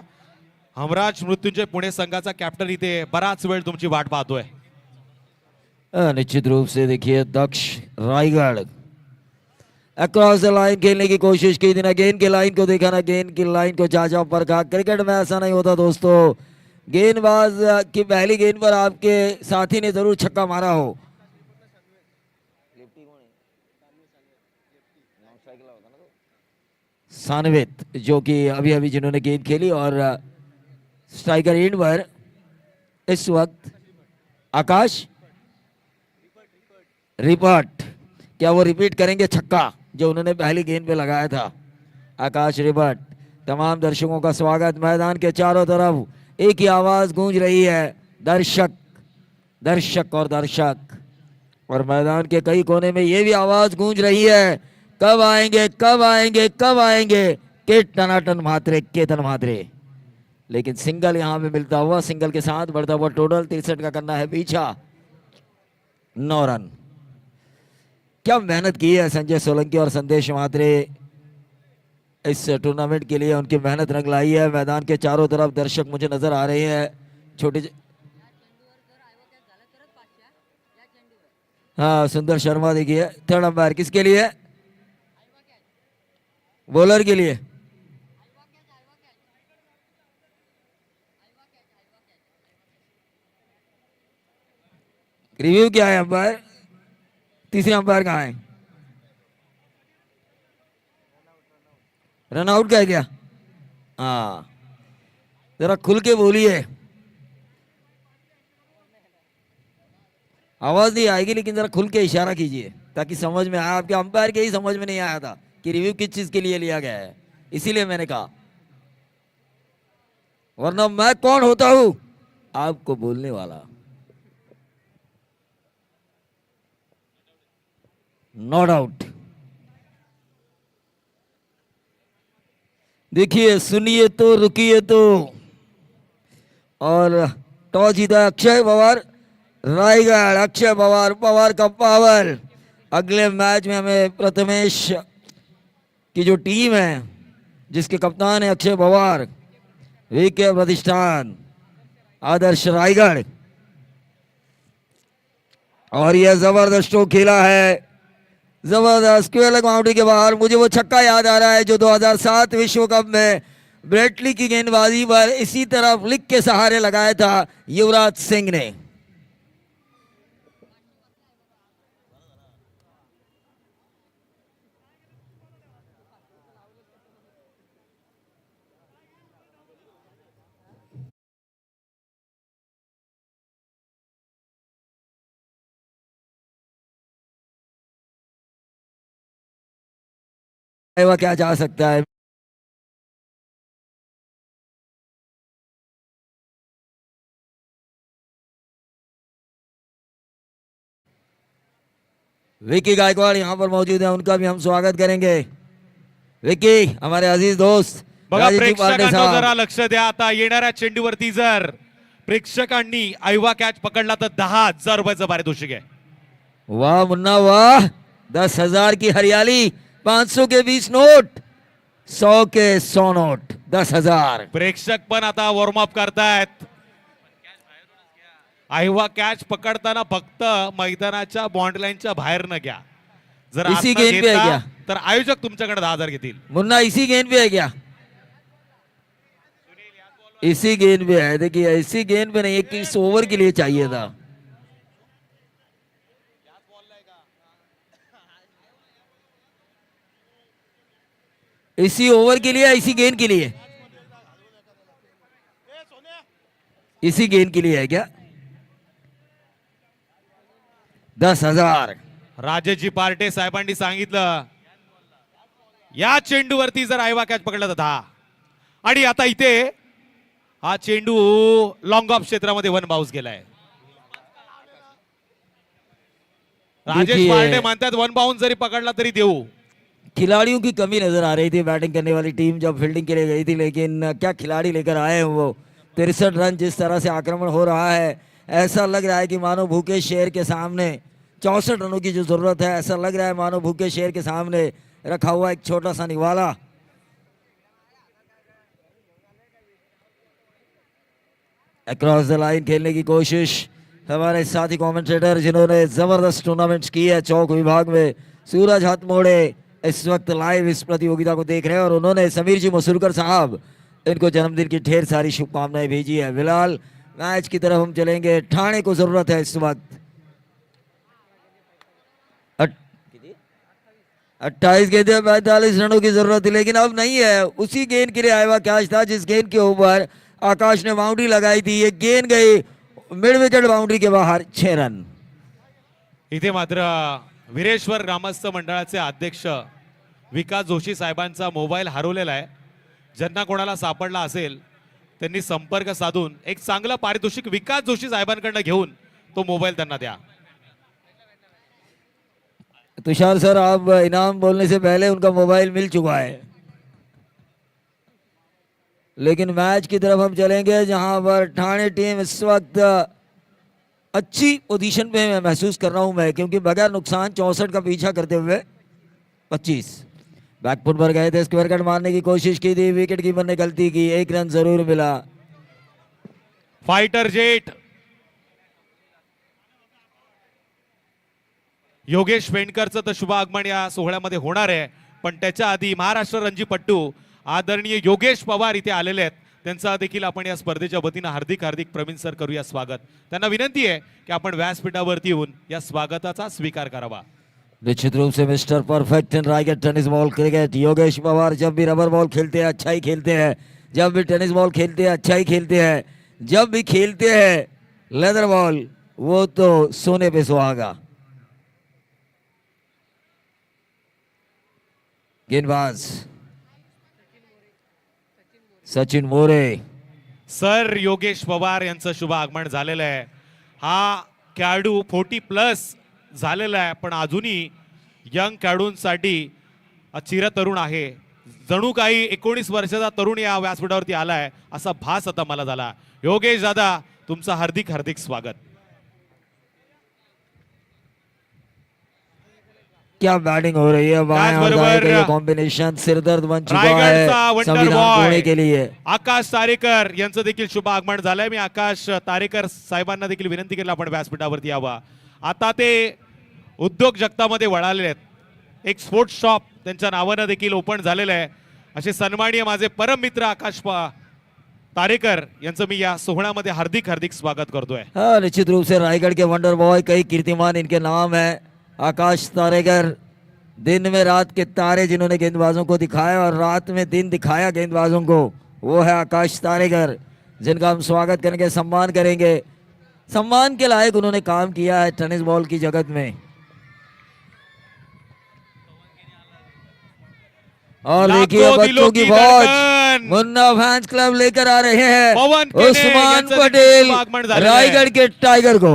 [SPEAKER 3] हमराज मृत्युंजय पुणे संघाचा कॅप्टन इथे बराच वेळ तुमची वाट पाहतोय.
[SPEAKER 2] निश्चित रूप से देखिए दक्ष रायगढ़ अक्रॉस द लाइन खेलने की कोशिश की थी. ना गेंद की लाइन को देखा, ना गेंद की लाइन को जांचा परखा. क्रिकेट में ऐसा नहीं होता दोस्तों. गेंदबाज की पहली गेंद पर आपके साथी ने जरूर छक्का मारा हो. सानवित जो कि अभी अभी जिन्होंने गेंद खेली, और स्ट्राइकर एंड पर इस वक्त आकाश रिपर्ट. क्या वो रिपीट करेंगे छक्का जो उन्होंने पहली गेंद पे लगाया था? आकाश रिपर्ट. तमाम दर्शकों का स्वागत. मैदान के चारों तरफ एक ही आवाज गूंज रही है, दर्शक दर्शक और दर्शक. और मैदान के कई कोने में ये भी आवाज गूंज रही है, कब आएंगे कब आएंगे कब आएंगे, के टनाटन मात्रे केतन मात्रे। लेकिन सिंगल यहां पे मिलता हुआ, सिंगल के साथ बढ़ता हुआ टोटल 63 का करना है पीछा। 9 रन। क्या मेहनत की है संजय सोलंकी और संदेश मात्रे इस टूर्नामेंट के लिए, उनकी मेहनत रंग लाई है। मैदान के चारों तरफ दर्शक मुझे नजर आ रहे हैं, छोटे हाँ सुंदर शर्मा देखिए। थर्ड अंपायर किसके लिए? बॉलर के लिए। रिव्यू क्या है अंपायर? तीसरे अंपायर कहाँ है? रन आउट का है क्या? हाँ जरा खुल के बोलिए, आवाज नहीं आएगी लेकिन जरा खुल के इशारा कीजिए ताकि समझ में आए। आपके अंपायर के ही समझ में नहीं आया था कि रिव्यू किस चीज के लिए लिया गया है, इसीलिए मैंने कहा, वरना मैं कौन होता हूं आपको बोलने वाला। Not out. देखिए सुनिए तो रुकिए तो, और टॉस जीता अक्षय पवार रायगढ़। अक्षय पवार, पवार का पावर। अगले मैच में हमें प्रथमेश की जो टीम है जिसके कप्तान है अक्षय पवार, वीके प्रतिष्ठान, आदर्श रायगढ़, और यह जबरदस्त स्ट्रोक खेला है, जबरदस्त स्क्वेयर बाउंड्री के बाहर। मुझे वो छक्का याद आ रहा है जो 2007 विश्व कप में ब्रेटली की गेंदबाजी पर इसी तरह फ्लिक के सहारे लगाया था युवराज सिंह ने। वह क्या जा सकता है? विकी गायकवाड़ यहाँ पर मौजूद है, उनका भी हम स्वागत करेंगे। विकी हमारे अजीज दोस्त
[SPEAKER 3] बघा
[SPEAKER 2] राजेश जी पांडे
[SPEAKER 3] प्रेक्षकांनो
[SPEAKER 2] साहब।
[SPEAKER 3] जरा लक्ष द्या, आता येणाऱ्या चेंडूवरती जर प्रेक्षकांनी आयवा कॅच पकडला तर 10,000 रुपयाचं पारितोषिक आहे।
[SPEAKER 2] वाह मुन्ना वाह, 10,000 की हरियाली, 500 के 20 नोट, 100 के 100 नोट, 10,000।
[SPEAKER 3] प्रेक्षक पण आता वॉर्म अप करतायत। आयवा कॅच पकडताना फक्त मैदानाच्या बॉन्ड लाईनच्या बाहेर न घ्या, जर
[SPEAKER 2] इसी
[SPEAKER 3] आतनं
[SPEAKER 2] गेंद पे है
[SPEAKER 3] घेता
[SPEAKER 2] क्या?
[SPEAKER 3] तर आयोजक तुमच्याकडे 10,000 घेतील।
[SPEAKER 2] मुन्ना इसी गेंद पे है क्या? इसी गेंद पे है। देखिए इसी गेंद पे नहीं, एक इस ओवर के लिए चाहिए था। इसी ओवर के लिए, इसी गेंद के लिए, इसी गेंद के लिए है क्या? 10,000।
[SPEAKER 3] राजेशजी पार्टे साहेबांनी सांगितलं या चेंडूवरती जर आयवा कॅच पकडला तर 10, आणि आता इथे हा चेंडू लॉंग ऑफ क्षेत्रामध्ये वन बाउन्स गेलाय। राजेश
[SPEAKER 2] देखिए,
[SPEAKER 3] पार्टे म्हणतात वन बाउन्स जरी पकडला तरी देऊ।
[SPEAKER 2] खिलाड़ियों की कमी नजर आ रही थी बैटिंग करने वाली टीम जब फील्डिंग के लिए गई थी, लेकिन क्या खिलाड़ी लेकर आए हैं वो। 63 रन जिस तरह से आक्रमण हो रहा है, ऐसा लग रहा है कि मानो भूखे शेर के सामने 64 रनों की जो जरूरत है, ऐसा लग रहा है मानो भूखे शेर के सामने रखा हुआ एक छोटा सा निवाला। अक्रॉस द लाइन खेलने की कोशिश, हमारे साथी कमेंटेटर जिन्होंने जबरदस्त टूर्नामेंट्स की है चौक विभाग में, सूरज हथमोड़े इस वक्त लाइव इस प्रतियोगिता को देख रहे हैं, और उन्होंने समीर जी मसूरकर साहब इनको जन्मदिन की ढेर सारी शुभकामनाएं भेजी है। फिलहाल मैच की तरफ हम चलेंगे। ठाणे को जरूरत है इस वक्त 28 गेंदे 45 रनों की जरूरत थी, लेकिन अब नहीं है। उसी गेंद के लिए आया कैच था जिस गेंद के ऊपर आकाश ने बाउंड्री लगाई थी। ये गेंद गई मिड विकेट बाउंड्री के बाहर, 6 रन।
[SPEAKER 3] इथे मात्र वीरेश्वर ग्रामस्थ मंडळाचे अध्यक्ष विकास जोशी साहेबांचा मोबाईल हरवलेला आहे। ज्यांना कोणाला सापडला असेल त्यांनी संपर्क साधून एक चांगलं पारितोषिक विकास जोशी साहेबांकडून घेऊन तो मोबाईल त्यांना द्या।
[SPEAKER 2] तुषार सर, आप इनाम बोलने से पहले उनका मोबाइल मिल चुका है। लेकिन मैच की तरफ हम चलेंगे जहां पर ठाणे टीम इस वक्त अच्छी पोजीशन पे मैं महसूस कर रहा हूं मैं, क्योंकि बगैर नुकसान 64 का पीछा करते हुए 25 बैकफुट पर गए थे, स्क्वायर कट मारने की कोशिश की थी, विकेट कीपर ने गलती की, एक रन जरूर मिला।
[SPEAKER 3] फाइटर जेट योगेश पेंडकरचं तर शुभ आगमन या सोहळ्यामध्ये होणार आहे, पण त्याच्या आधी महाराष्ट्र रणजीपट्टू आदरणीय योगेश पवार इथे आलेले आहेत, त्यांचा देखील आपण या स्पर्धेच्या वतीनं हार्दिक हार्दिक प्रवीण सर करूया स्वागत। त्यांना विनंती आहे की आपण व्यासपीठावरती येऊन या स्वागताचा स्वीकार करावा।
[SPEAKER 2] निश्चित रूप से mister perfect in Raigad tennis ball cricket Yogesh Pawar जब भी रबर बॉल खेलते हैं अच्छा ही खेलते हैं, जब भी टेनिस बॉल खेलते हैं अच्छा ही खेलते हैं, जब भी खेलते हैं लेदर बॉल वो तो सोने पे सुहागा। गेंदबाज सचिन मोरे।
[SPEAKER 3] सर योगेश पवार यांचं शुभ आगमन झालेलं आहे। हा खेळाडू 40+ झालेला आहे, पण अजूनही यंग खेळाडूंसाठी चिरतरुण आहे। जणू काही 19 वर्षाचा तरुण या व्यासपीठावरती आलाय असा भास आता मला झाला। योगेश दादा, तुमचं हार्दिक हार्दिक स्वागत।
[SPEAKER 2] क्या बैटिंग हो रही है, बाएं और दाएं का ये कॉम्बिनेशन सिरदर्द बन चुका है संविधान खोने के लिए।
[SPEAKER 3] आकाश तारेकर यांचं देखील शुभ आगमन झालंय। मी आकाश तारेकर साहेबांना देखील विनंती केली आपण व्यासपीठावरती यावा। आता ते उद्योग जगतामध्ये वळालेले आहेत, एक स्पोर्ट्स शॉप त्यांच्या नावानं देखील ओपन झालेलं आहे। असे सन्माननीय माझे परम मित्र आकाश तारेकर यांचं मी या सोहळ्यामध्ये हार्दिक हार्दिक स्वागत करतोय।
[SPEAKER 2] हाँ, निश्चित रूप से रायगढ़ के वंडर बॉय, कई कीर्तिमान इनके नाम है। आकाश तारेकर, दिन में रात के तारे जिन्होंने गेंदबाजों को दिखाया और रात में दिन दिखाया गेंदबाजों को, वो है आकाश तारेकर, जिनका हम स्वागत करेंगे, सम्मान करेंगे। सम्मान के लायक उन्होंने काम किया है टेनिस बॉल की जगत में। और देखिए बच्चों की फौज मुन्ना फैंस क्लब लेकर आ रहे हैं उस्मान पटेल रायगढ़ के टाइगर को।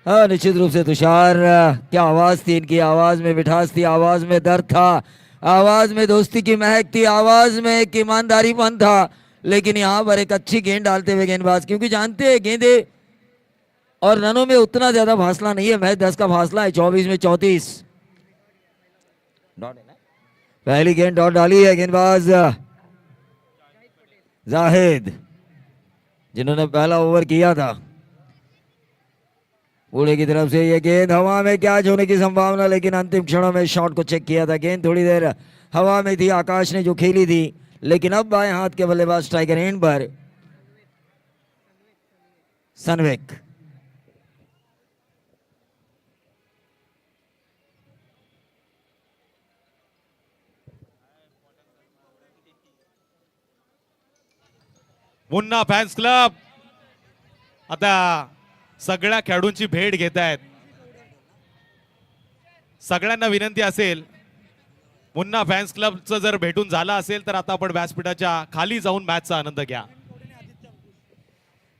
[SPEAKER 2] हाँ, निश्चित रूप से तुषार, क्या आवाज थी इनकी, आवाज में मिठास थी, आवाज में दर्द था, आवाज में दोस्ती की महक थी, आवाज में एक ईमानदारीपन था। लेकिन यहाँ पर एक अच्छी गेंद डालते हुए गेंदबाज, क्योंकि जानते हैं गेंदे और रनों में उतना ज्यादा फासला नहीं है, महज 10 का फासला है, 24 में 34। पहली गेंद डॉट डाली है गेंदबाज जाहिद, जिन्होंने पहला ओवर किया था। पुणे की तरफ से ये गेंद हवा में कैच होने की संभावना, लेकिन अंतिम क्षणों में शॉट को चेक किया था। गेंद थोड़ी देर हवा में थी, आकाश ने जो खेली थी, लेकिन अब बाएं हाथ के बल्लेबाज स्ट्राइकर एंड पर सनविक।
[SPEAKER 3] मुन्ना फॅन्स क्लब आता सगळ्या खेळाडूंची भेट घेत आहेत। सगळ्यांना विनंती असेल, मुन्ना फॅन्स क्लबचं जर भेटून झालं असेल तर आता आपण व्यासपीठाच्या खाली जाऊन मॅचचा आनंद घ्या.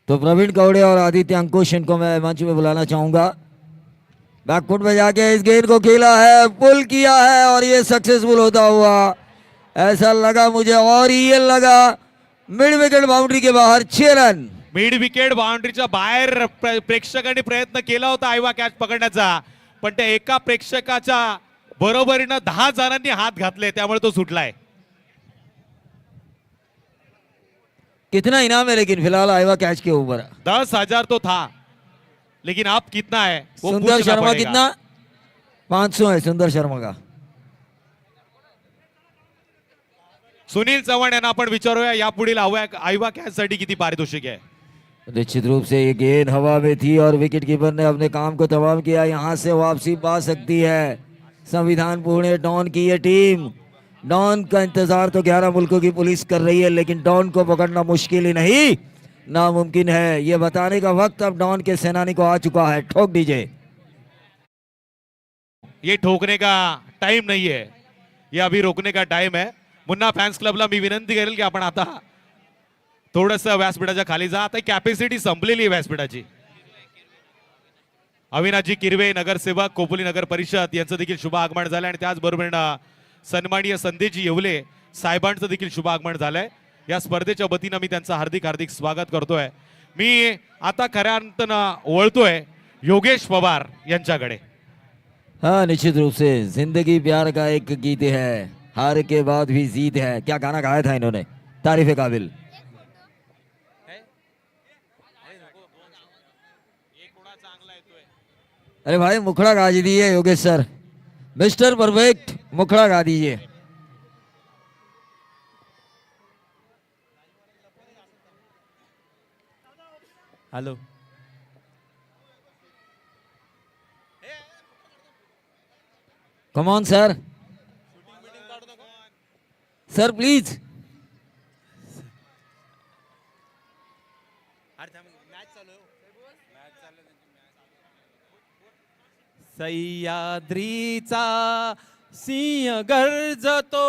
[SPEAKER 2] तो प्रवीण कौड़े और आदित्य अंकुश इनको मैं मंच में बुलाना चाहूंगा. बैकफुट में जाके इस गेंद को खेला है, पुल किया है और ये सक्सेसफुल होता हुआ ऐसा लगा मुझे, और ये लगा मिड विकेट बाउंड्री के बाहर 6 रन.
[SPEAKER 3] मिड विकेट बाउंड्रीच्या बाहेर प्रेक्षकांनी प्रयत्न केला होता आयवा कॅच पकडण्याचा, पण त्या एका प्रेक्षकाच्या बरोबरीनं 10 जणांनी हात घातले, त्यामुळे तो सुटलाय.
[SPEAKER 2] कितना इनाम है लेकिन फिलहाल आइवा कैच के ऊपर?
[SPEAKER 3] 10,000 तो था, लेकिन अब कितना है वो
[SPEAKER 2] सुंदर
[SPEAKER 3] पूछना
[SPEAKER 2] शर्मा
[SPEAKER 3] पड़ेगा.
[SPEAKER 2] कितना? 500 है सुंदर शर्मा का.
[SPEAKER 3] सुनील चव्हाण यांना आपण विचारूया यापुढील आयवा कॅच साठी किती पारितोषिक आहे.
[SPEAKER 2] निश्चित रूप से ये गेंद हवा में थी और विकेट कीपर ने अपने काम को तमाम किया. यहाँ से वापसी पा सकती है संविधान पुणे डॉन की ये टीम. डॉन का इंतजार तो 11 मुल्कों की पुलिस कर रही है, लेकिन डॉन को पकड़ना मुश्किल ही नहीं नामुमकिन है. ये बताने का वक्त अब डॉन के सेनानी को आ चुका है. ठोक दीजिए.
[SPEAKER 3] ये ठोकने का टाइम नहीं है, ये अभी रोकने का टाइम है. मुन्ना फॅन्स क्लबला मी विनंती करेल की आपण आता थोडस व्यासपीठाच्या खाली जा. आता कॅपॅसिटी संपलेली आहे व्यासपीठाची. अविनाशजी किरवे नगरसेवक कोपोली नगर परिषद यांचं देखील शुभ आगमन झालं आणि त्याचबरोबर सन्माननीय संदेशजी येवले साहेबांचं देखील शुभ आगमन झालंय. या स्पर्धेच्या वतीनं मी त्यांचं हार्दिक हार्दिक स्वागत करतोय. मी आता खऱ्या अर्थानं वळतोय योगेश पवार यांच्याकडे.
[SPEAKER 2] हाँ निश्चित रूप से जिंदगी प्यार का एक गीत है, हार के बाद भी जीत है. क्या गाना गाया था इन्होंने, तारीफ काबिल. अरे भाई मुखड़ा गा दीजिए योगेश सर, मिस्टर परफेक्ट मुखड़ा गा दीजिए.
[SPEAKER 6] Hello
[SPEAKER 2] come on sir, sir please.
[SPEAKER 6] सह्याद्रीचा सिंह गर्जतो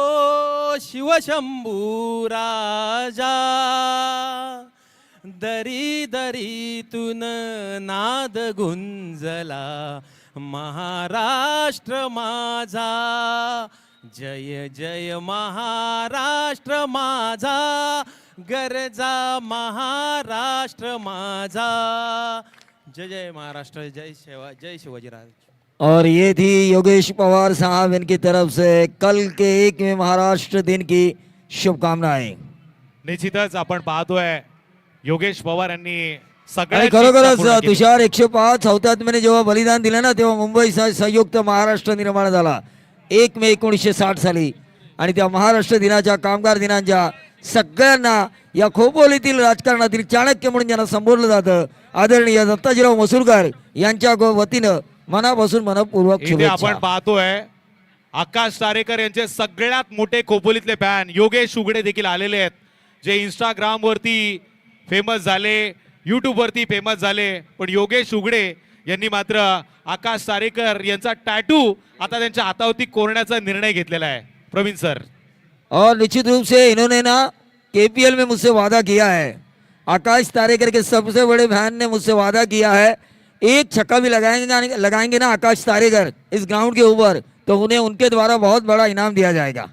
[SPEAKER 6] शिवशंभू राजा, दरी दरीतून नाद गुंजला महाराष्ट्र माझा. जय जय महाराष्ट्र माझा, गरजा महाराष्ट्र माझा. जय जय महाराष्ट्र, जय शिवाजीराज.
[SPEAKER 2] और ये थी योगेश पवार साहब इनकी तरफ से कल के 1वें महाराष्ट्र दिन की शुभकामनाएं.
[SPEAKER 3] निश्चितच आपण पाहतोय योगेश पवार यांनी
[SPEAKER 2] आणि
[SPEAKER 3] सगळ्या
[SPEAKER 2] खरोखरच तुषार 105 हुतात्म्याने जेव्हा बलिदान दिलं ना, तेव्हा मुंबई संयुक्त महाराष्ट्र निर्माण झाला 1 मे 1960 साली. आणि त्या महाराष्ट्र दिनाच्या कामगार दिनांच्या सगळ्यांना या खोपोलीतील राजकारणातील चाणक्य म्हणून ज्यांना संबोधलं जातं आदरणीय दत्ताजीराव मसुरकर यांच्या वतीनं मनापासून मनपूर्वक
[SPEAKER 3] इथे
[SPEAKER 2] शुभेच्छा.
[SPEAKER 3] आपण पाहतोय आकाश तारेकर यांचे सगळ्यात मोठे खोपोलीतले फॅन योगेश उघडे देखील आलेले आहेत, जे इंस्टाग्राम वरती फेमस झाले, युट्यूब वरती फेमस झाले. पण योगेश उघडे यांनी मात्र आकाश तारेकर यांचा टॅटू आता त्यांच्या हातावरती कोरण्याचा निर्णय घेतलेला आहे. प्रवीण सर,
[SPEAKER 2] और निश्चित रूप से इन्होंने ना केपीएल में मुझसे वादा किया है, आकाश तारेकर के सबसे बड़े फैन ने मुझसे वादा किया है, एक छक्का भी लगाएंगे ना आकाश तारेकर इस ग्राउंड के ऊपर, तो उन्हें उनके द्वारा बहुत बड़ा इनाम दिया जाएगा.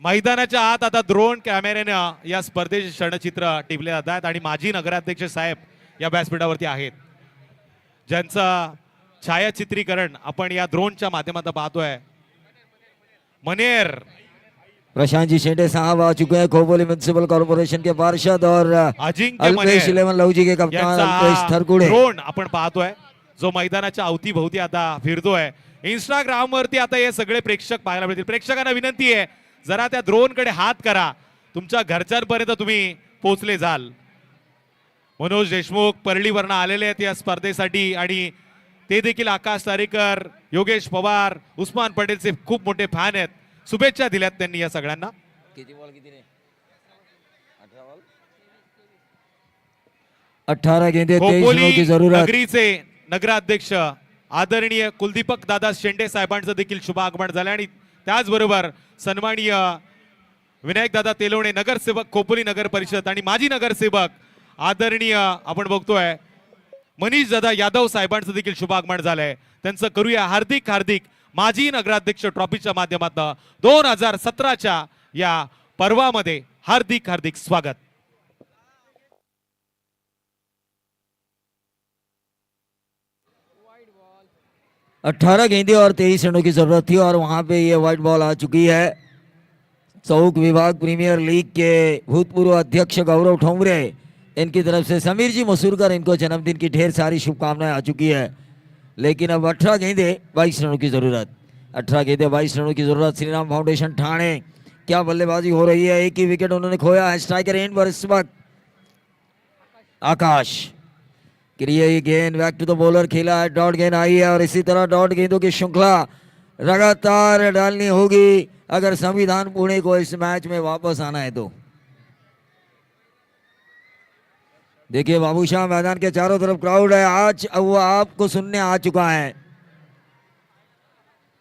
[SPEAKER 3] मैदानाच्या आत आता ड्रोन कॅमेऱ्यानं या स्पर्धेचे क्षणचित्र टिपले जात आहेत आणि माजी नगराध्यक्ष साहेब या व्यासपीठावरती आहेत, ज्यांचं छायाचित्रीकरण आपण या ड्रोनच्या माध्यमातून पाहतोय. मनेर
[SPEAKER 2] प्रशांत जी शेंडे साहब आ चुके हैं, खोपोली म्युनिसिपल कॉर्पोरेशन के पार्षद, और
[SPEAKER 3] अजिंक्य
[SPEAKER 2] अल्पेश
[SPEAKER 3] मनेर
[SPEAKER 2] 11 लवजी के कप्तान अल्पेश थरकुडे.
[SPEAKER 3] ड्रोन आपण पाहतोय जो मैदानाच्या अवतीभोवती आता फिरतोय. इंस्टाग्राम वरती आता हे सगळे प्रेक्षक पाहायला मिळतील. प्रेक्षकांना विनंती आहे, जरा त्या ड्रोन कडे हात करा, तुमच्या घरच्यांपर्यंत तुम्ही पोहोचले जाल. मनोज देशमुख परळीवरनं आलेले आहेत या स्पर्धेसाठी आणि ते देखील आकाश तारेकर, योगेश पवार, उस्मान पटेलचे खूप मोठे फॅन आहेत. शुभेच्छा दिल्यात त्यांनी या सगळ्यांना.
[SPEAKER 2] 18 गेंदे 23
[SPEAKER 3] खोपोली
[SPEAKER 2] रनों की जरूरत.
[SPEAKER 3] नगरीचे नगराध्यक्ष आदरणीय कुलदीपक दादा शेंडे साहेबांचं देखील शुभ आगमन झालं आणि त्याचबरोबर सन्माननीय विनायक दादा तेलवणे नगरसेवक खोपोली नगर परिषद आणि माजी नगरसेवक आदरणीय आपण बघतोय मनीष दादा यादव साहेबांचं देखील शुभ आगमन झालंय. त्यांचं करूया हार्दिक हार्दिक माजी नगराध्यक्ष ट्रॉफीच्या माध्यमातून 2017च्या या पर्वामध्ये हार्दिक हार्दिक स्वागत.
[SPEAKER 2] अट्ठारह गेंदे और 23 रनों की जरूरत थी और वहां पे ये व्हाइट बॉल आ चुकी है. चौक विभाग प्रीमियर लीग के भूतपूर्व अध्यक्ष गौरव ठोंबरे इनकी तरफ से समीर जी मसूरकर इनको जन्मदिन की ढेर सारी शुभकामनाएं आ चुकी है. लेकिन अब 18 गेंदे 22 रनों की जरूरत. 18 गेंदे 22 रनों की जरूरत. श्रीराम फाउंडेशन ठाणे क्या बल्लेबाजी हो रही है. एक ही विकेट उन्होंने खोया है. स्ट्राइकर एंड पर इस वक्त आकाश क्रिए गेंद बैक टू द बॉलर खेला है. डॉट गेंद आई है और इसी तरह डॉट गेंदों की श्रृंखला लगातार डालनी होगी अगर संविधान पुणे को इस मैच में वापस आना है तो. देखिए बाबूशाह मैदान के चारों तरफ क्राउड है. आज वो आपको सुनने आ चुका है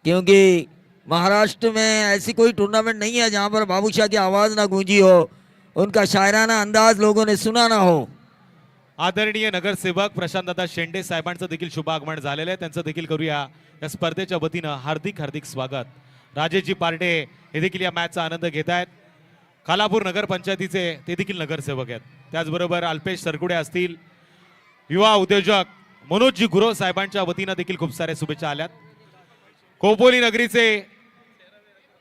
[SPEAKER 2] क्योंकि महाराष्ट्र में ऐसी कोई टूर्नामेंट नहीं है जहां पर बाबूशाह की आवाज ना गूंजी हो, उनका शायराना अंदाज लोगों ने सुना ना हो.
[SPEAKER 3] आदरणीय नगरसेवक प्रशांत दादा शेंडे साहेबांचं देखील शुभ आगमन झालेलं आहे. त्यांचं देखील करूया या स्पर्धेच्या वतीनं हार्दिक हार्दिक स्वागत. राजेशजी पार्टे हे देखील या मॅचचा आनंद घेत आहेत. खालापूर नगरपंचायतीचे ते देखील नगरसेवक आहेत. त्याचबरोबर अल्पेश सरकुडे असतील. युवा उद्योजक मनोजजी गुरव साहेबांच्या वतीनं देखील खूप साऱ्या शुभेच्छा आल्यात. खोपोली नगरीचे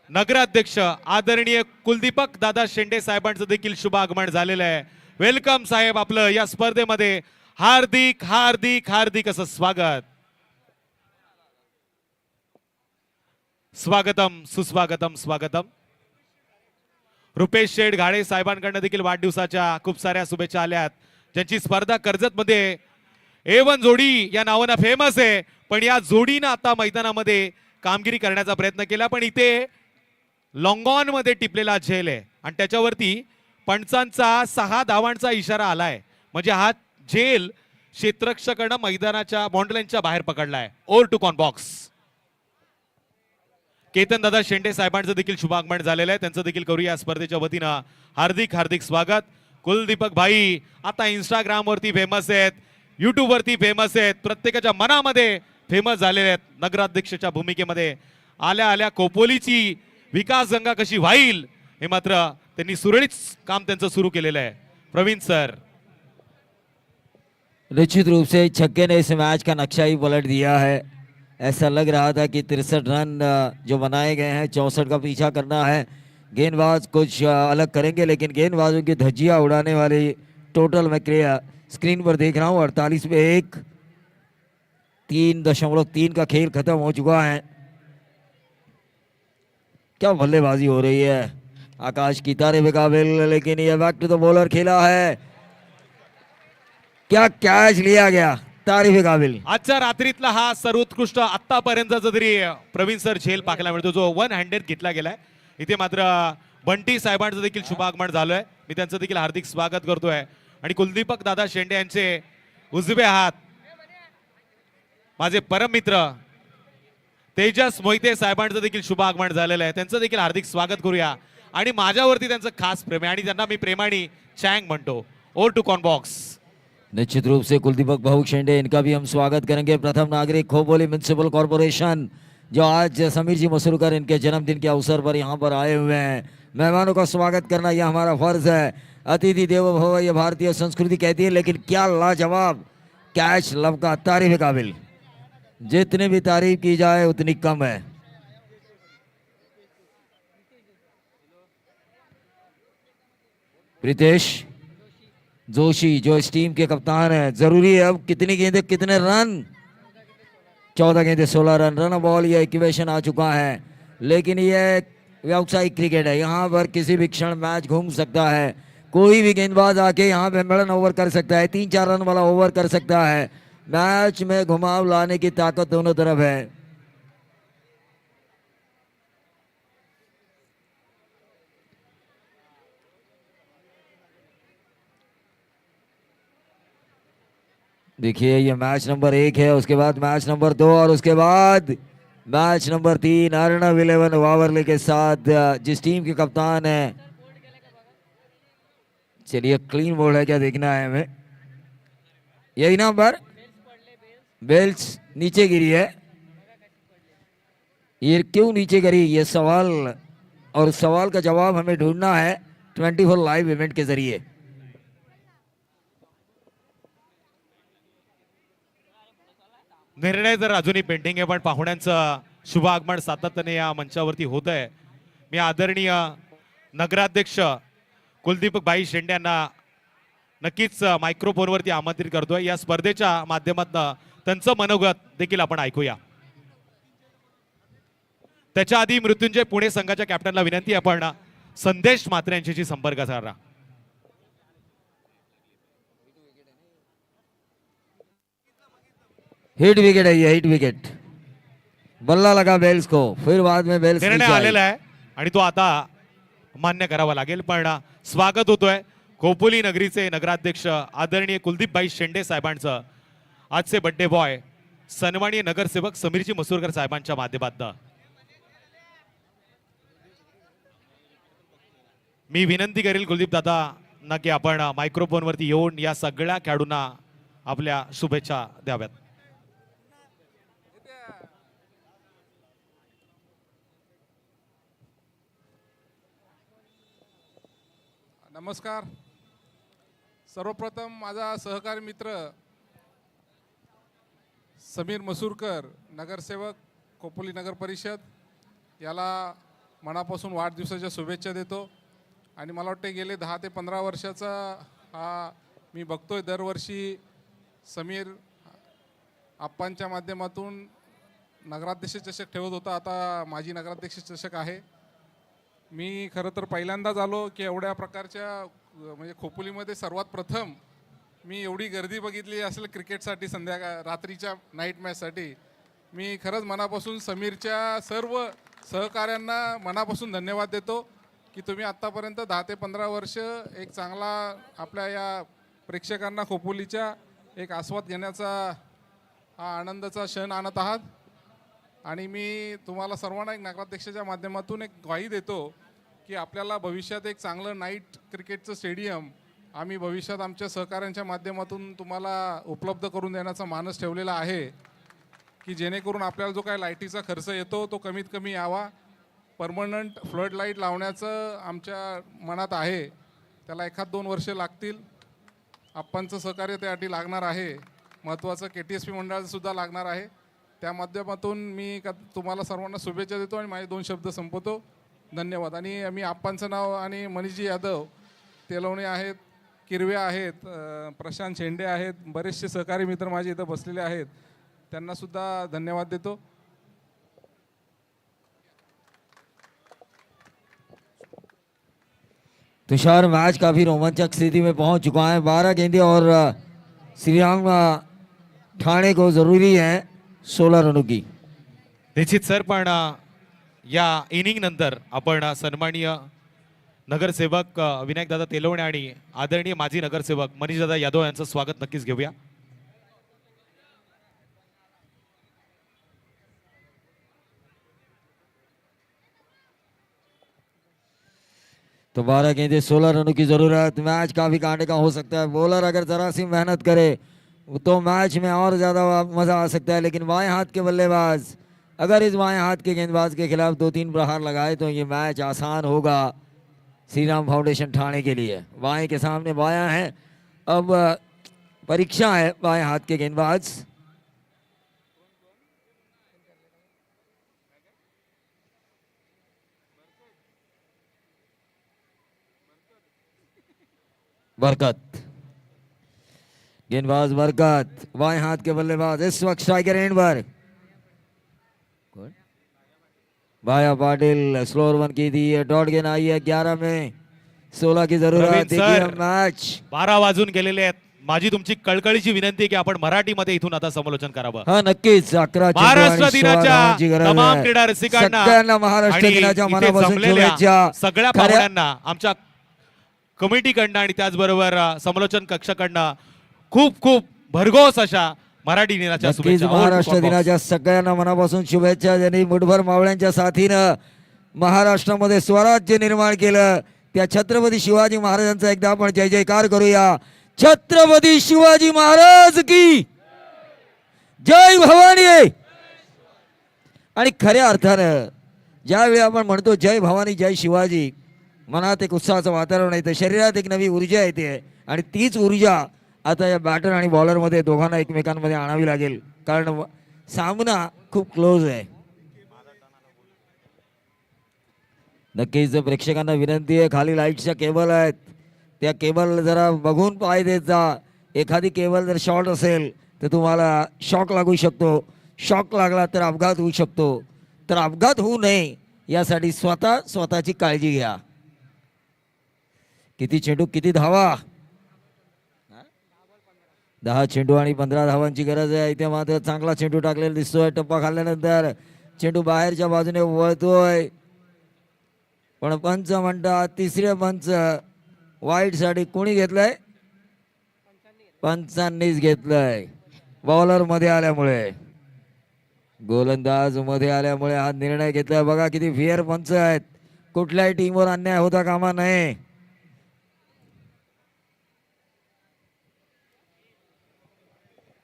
[SPEAKER 3] नगराध्यक्ष आदरणीय कुलदीपक दादा शेंडे साहेबांचं देखील शुभ आगमन झालेलं आहे. वेलकम साहेब, आपलं या स्पर्धेमध्ये हार्दिक हार्दिक हार्दिक असं स्वागत. स्वागतम सुस्वागतम स्वागतम. रुपेश शेठ घाडे साहेबांकडनं देखील वाढदिवसाच्या खूप साऱ्या शुभेच्छा आल्यात. ज्यांची स्पर्धा कर्जतमध्ये A1 जोडी या नावानं फेमस आहे, पण या जोडीनं आता मैदानामध्ये कामगिरी करण्याचा प्रयत्न केला, पण इथे लॉंगॉन मध्ये टिपलेला झेल आहे आणि त्याच्यावरती पंचांचा 6 धावांचा इशारा आलाय. म्हणजे हा झेल क्षेत्ररक्षकानं मैदानाच्या बाउंड्रीलाईनच्या बाहेर पकडलाय. Over to corn box. Ketan दादा शेंडे साहेबांचं देखील शुभागमन झालेलं आहे. त्यांचं देखील करूया स्पर्धेच्या वतीनं हार्दिक हार्दिक स्वागत. कुलदीपक भाई आता इंस्टाग्राम वरती फेमस आहेत, युट्यूब वरती फेमस आहेत, प्रत्येकाच्या मनामध्ये फेमस झालेले आहेत. नगराध्यक्षाच्या भूमिकेमध्ये आल्या आल्या खोपोलीची विकास गंगा कशी व्हाईल हे मात्र त्यांनी सुरळीत काम त्यांचं सुरू केलेलं आहे. प्रवीण सर.
[SPEAKER 2] निश्चित रूप से छक्के ने इस मैच का नक्शा ही पलट दिया है. ऐसा लग रहा था कि 63 रन जो बनाए गए हैं 64 का पीछा करना है. गेंदबाज कुछ अलग करेंगे लेकिन गेंदबाजों की धज्जियां उड़ाने वाली टोटल मैं स्क्रीन पर देख रहा हूँ 48 पे 1. 3.3 का खेल खत्म हो चुका है. क्या बल्लेबाजी हो रही है आकाश की तारीफ के काबिल, लेकिन ये बैक टू द बॉलर खेला है. क्या कैच लिया गया, तारीफ के काबिल.
[SPEAKER 3] आजच्या रात्रीतला हा सर्वोत्कृष्ट आतापर्यंतचा जरी प्रवीण सर झेल पाहायला मिळतो जो 1 हँडेड घेतला गेलाय. इथे मात्र बंटी साहेबांचं देखील शुभागमन झालंय. मी त्यांचं देखील हार्दिक स्वागत करतोय. आणि कुलदीपक दादा शेंडे यांचे उजवे हात माझे परम मित्र तेजस मोहिते साहेबांचं देखील शुभ आगमन झालेलं आहे. त्यांचं देखील हार्दिक स्वागत करूया. आणि माझ्यावरती त्यांचं खास प्रेम आहे आणि त्यांना मी प्रेमाने चँग म्हणतो. Over to corn box.
[SPEAKER 2] निश्चित रूप से कुलदीपक भाऊ शेंडे इनका भी हम स्वागत करेंगे. प्रथम नागरिक खोपोली म्युनिसिपल कॉर्पोरेशन जो आज समीर जी मसूरकर इनके जन्मदिन के अवसर पर यहाँ पर आए हुए हैं. मेहमानों का स्वागत करना यह हमारा फर्ज है. अतिथि देवो भव ये भारतीय संस्कृति कहती है, लेकिन क्या लाजवाब कैच लव का, तारीफ काबिल. जितनी भी तारीफ की जाए उतनी कम है. प्रीतेश जोशी जो इस टीम के कप्तान है, जरूरी है अब कितनी गेंदें कितने रन. 14 गेंदें 16 रन. रन बॉल ये इक्वेशन आ चुका है, लेकिन ये व्यावसायिक क्रिकेट है. यहाँ पर किसी भी क्षण मैच घूम सकता है. कोई भी गेंदबाज आके यहाँ पे मिडन ओवर कर सकता है, 3-4 रन वाला ओवर कर सकता है. मैच में घुमाव लाने की ताकत दोनों तरफ है. देखिए ये मैच नंबर 1 है, उसके बाद मैच नंबर 2 और उसके बाद मैच नंबर 3 अर्णव 11 वावरले के साथ जिस टीम के कप्तान है। चलिए क्लीन बोर्ड है क्या देखना है हमें। यही नंबर बेल्स नीचे गिरी है, ये क्यों नीचे गिरी ये सवाल, और सवाल का जवाब हमें ढूंढना है 24 लाइव इवेंट के जरिए।
[SPEAKER 3] निर्णय तर अजूनही पेंडिंग आहे, पण पाहुण्यांचं शुभ आगमन सातत्याने या मंचावरती होत आहे। मी आदरणीय नगराध्यक्ष कुलदीप भाई शेंडे यांना नक्कीच मायक्रोफोनवरती आमंत्रित करतोय। या स्पर्धेच्या माध्यमातून त्यांचं मनोगत देखील आपण ऐकूया। त्याच्या आधी मृत्युंजय पुणे संघाच्या कॅप्टनला विनंती, आपण संदेश मात्रे यांच्याशी संपर्क साधा।
[SPEAKER 2] हिट विकेट है ये, हिट विकेट, बल्ला लगा बेल्स को, फिर बाद में बेल्स
[SPEAKER 3] निर्णय
[SPEAKER 2] नीचे आई।
[SPEAKER 3] आलेला आहे आणि तो आता मान्य करावा लागेल। पण स्वागत होतोय खोपोली नगरीचे नगराध्यक्ष आदरणीय कुलदीपभाई शेंडे साहेबांचं, आजचे बड्डे बॉय सन्माननीय नगरसेवक समीरजी मसूरकर साहेबांच्या माध्यमातून। मी विनंती करेल कुलदीप दादा ना की आपण मायक्रोफोनवरती येऊन या सगळ्या खेळाडूंना आपल्या शुभेच्छा द्याव्यात।
[SPEAKER 5] नमस्कार। सर्वप्रथम माझा सहकारी मित्र समीर मसूरकर, नगरसेवक खोपोली नगर परिषद, याला मनापासून वाढदिवसाच्या शुभेच्छा देतो। आणि मला वाटते गेले 10 ते 15 वर्षाचा हा मी बघतोय, दरवर्षी समीर आप्पांच्या माध्यमातून नगराध्यक्ष चषक ठेवत होता, आता माजी नगराध्यक्ष चषक आहे। मी खरं तर पहिल्यांदाच आलो की एवढ्या प्रकारच्या म्हणजे खोपोलीमध्ये सर्वात प्रथम मी एवढी गर्दी बघितली असेल क्रिकेटसाठी, रात्रीच्या नाईट मॅचसाठी। मी खरंच मनापासून समीरच्या सर्व सहकाऱ्यांना मनापासून धन्यवाद देतो की तुम्ही आत्तापर्यंत 10 ते 15 वर्ष एक चांगला आपल्या या प्रेक्षकांना खोपोलीच्या एक आस्वाद घेण्याचा हा आनंदाचा क्षण आणत आहात। आणि मी तुम्हाला सर्वांना एक नगराध्यक्षाच्या माध्यमातून एक ग्वाही देतो की आपल्याला भविष्यात एक चांगलं नाईट क्रिकेटचं स्टेडियम आम्ही भविष्यात आमच्या सहकाऱ्यांच्या माध्यमातून तुम्हाला उपलब्ध करून देण्याचा मानस ठेवलेला आहे की जेणेकरून आपल्याला जो काय लाईटीचा खर्च येतो तो कमीत कमी यावा। परमनंट फ्लड लाईट लावण्याचं आमच्या मनात आहे, त्याला 1-2 वर्ष लागतील। आप्पांचं सहकार्य त्यासाठी लागणार आहे, महत्त्वाचं KTSP मंडळाचं सुद्धा लागणार आहे। त्या माध्यमातून मी तुम्हाला सर्वांना शुभेच्छा देतो आणि माझे 2 शब्द संपवतो। धन्यवाद। आणि मी आप्पांचं नाव आणि मनीषजी यादव तेलवणे आहेत, किरवे आहेत, प्रशांत शेंडे आहेत, बरेचसे सहकारी मित्र माझे इथं बसलेले आहेत, त्यांना सुद्धा धन्यवाद देतो।
[SPEAKER 2] तुषार मैच काफी रोमांचक स्थिति में पहुंच चुका है। 12 गेंदें और श्रीराम ठाणे को जरूरी है 16 रनों की।
[SPEAKER 3] निश्चित सर, पण या इनिंग नंतर आपण सन्माननीय नगरसेवक विनायक दादा तेलवणे आणि आदरणीय माजी नगरसेवक मनीष दादा यादव यांचं स्वागत नक्कीच घेऊया।
[SPEAKER 2] तो 12 गेंदें 16 रनों की जरूरत। मैच काफी कांटे का हो सकता है, बॉलर अगर जरा सी मेहनत करे तो मैच में और ज्यादा मजा आ सकता है। लेकिन बाएं हाथ के बल्लेबाज अगर इस बाएं हाथ के गेंदबाज के खिलाफ 2-3 प्रहार लगाए तो ये मैच आसान होगा श्रीराम फाउंडेशन ठाणे के लिए। बाएं के सामने बायां है, अब परीक्षा है बाएं हाथ के गेंदबाज। बरकत, गेंदबाज बरकत, बाएं हाथ के बल्लेबाज इस वक्त स्ट्राइकर एंड पर। भाया पाटिल स्लोअर वन की थी, डॉट गेंद आई है 11 में 16 की जरूरत।
[SPEAKER 3] प्रवीण
[SPEAKER 2] देखिए
[SPEAKER 3] सर,
[SPEAKER 2] मैच
[SPEAKER 3] 12 वाजून गेलेले आहेत। माझी तुमची कळकळीची विनंती आहे की आपण मराठीमध्ये इथून आता समालोचन करावं।
[SPEAKER 2] हा नक्कीच 11 चेंडू
[SPEAKER 3] महाराष्ट्र
[SPEAKER 2] आणि 16 धावांची
[SPEAKER 3] दिनाच्या
[SPEAKER 2] गरज
[SPEAKER 3] तमाम
[SPEAKER 2] आहे।
[SPEAKER 3] क्रीडा रसिकांना
[SPEAKER 2] सगळ्यांना महाराष्ट्र
[SPEAKER 3] आणि
[SPEAKER 2] दिनाच्या
[SPEAKER 3] इथे
[SPEAKER 2] मनापासून
[SPEAKER 3] जमलेल्या
[SPEAKER 2] शुभेच्छा।
[SPEAKER 3] सगळ्या
[SPEAKER 2] खऱ्या-
[SPEAKER 3] पाहुण्यांना आमच्या कमिटीकडनं आणि त्याचबरोबर समालोचन कक्षाकडनं खूप खूप भरघोस अशा मराठी दिनाच्या
[SPEAKER 2] नक्कीच
[SPEAKER 3] शुभेच्छा.
[SPEAKER 2] महाराष्ट्र दिनाच्या सगळ्यांना मनापासून शुभेच्छा. ज्यांनी मुठभर मावळ्यांच्या साथीनं महाराष्ट्रामध्ये स्वराज्य निर्माण केलं त्या छत्रपती शिवाजी महाराजांचा एकदा आपण जय जयकार करूया. छत्रपती शिवाजी महाराज की जय भवानी. आणि खऱ्या अर्थानं ज्यावेळी आपण म्हणतो जय भवानी जय शिवाजी, मनात एक उत्साहाचं वातावरण येतं, शरीरात एक नवी ऊर्जा येते. आणि तीच ऊर्जा आता या बॅटर आणि बॉलरमध्ये दोघांना एकमेकांमध्ये आणावी लागेल, कारण सामना खूप क्लोज आहे. नक्कीच प्रेक्षकांना विनंती आहे, खाली लाईटच्या केबल आहेत, त्या केबल जरा बघून पाय देत जा. एखादी केबल जर शॉर्ट असेल तर तुम्हाला शॉक लागू शकतो. शॉक लागला तर अपघात होऊ शकतो. तर अपघात होऊ नये यासाठी स्वतःची काळजी घ्या. किती चेंडू किती धावा, 10 चेंडू आणि 15 धावांची गरज आहे. इथे मात्र चांगला चेंडू टाकलेला दिसतोय. टप्पा खाल्ल्यानंतर चेंडू बाहेरच्या बाजूने वळतोय, पण पंच म्हणतात तिसरे पंच वाईटसाठी कोणी घेतलंय? पंचांनीच घेतलंय. बॉलर मध्ये आल्यामुळे, गोलंदाज मध्ये आल्यामुळे हा निर्णय घेतलाय. बघा किती फेअर पंच आहेत, कुठल्याही टीमवर अन्याय होता कामा नये.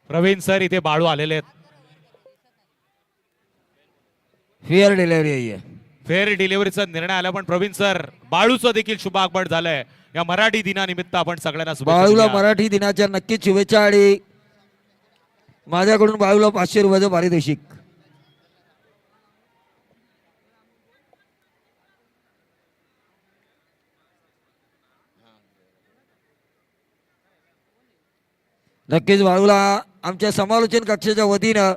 [SPEAKER 3] प्रवीण सर इथे बाळू आलेले आहेत.
[SPEAKER 2] फेअर डिलिव्हरी आहे.
[SPEAKER 3] फेअर डिलिव्हरीचा निर्णय आला, पण प्रवीण सर बाळूचं देखील शुभ आगमन झालंय. या मराठी दिनानिमित्त आपण सगळ्यांना शुभेच्छा
[SPEAKER 2] बाळूला
[SPEAKER 3] देऊया.
[SPEAKER 2] मराठी दिनाच्या नक्कीच शुभेच्छा. आणि माझ्याकडून बाळूला 500 रुपयाचं पारितोषिक. नक्कीच बाळूला आमच्या समालोचन कक्षाच्या वतीनं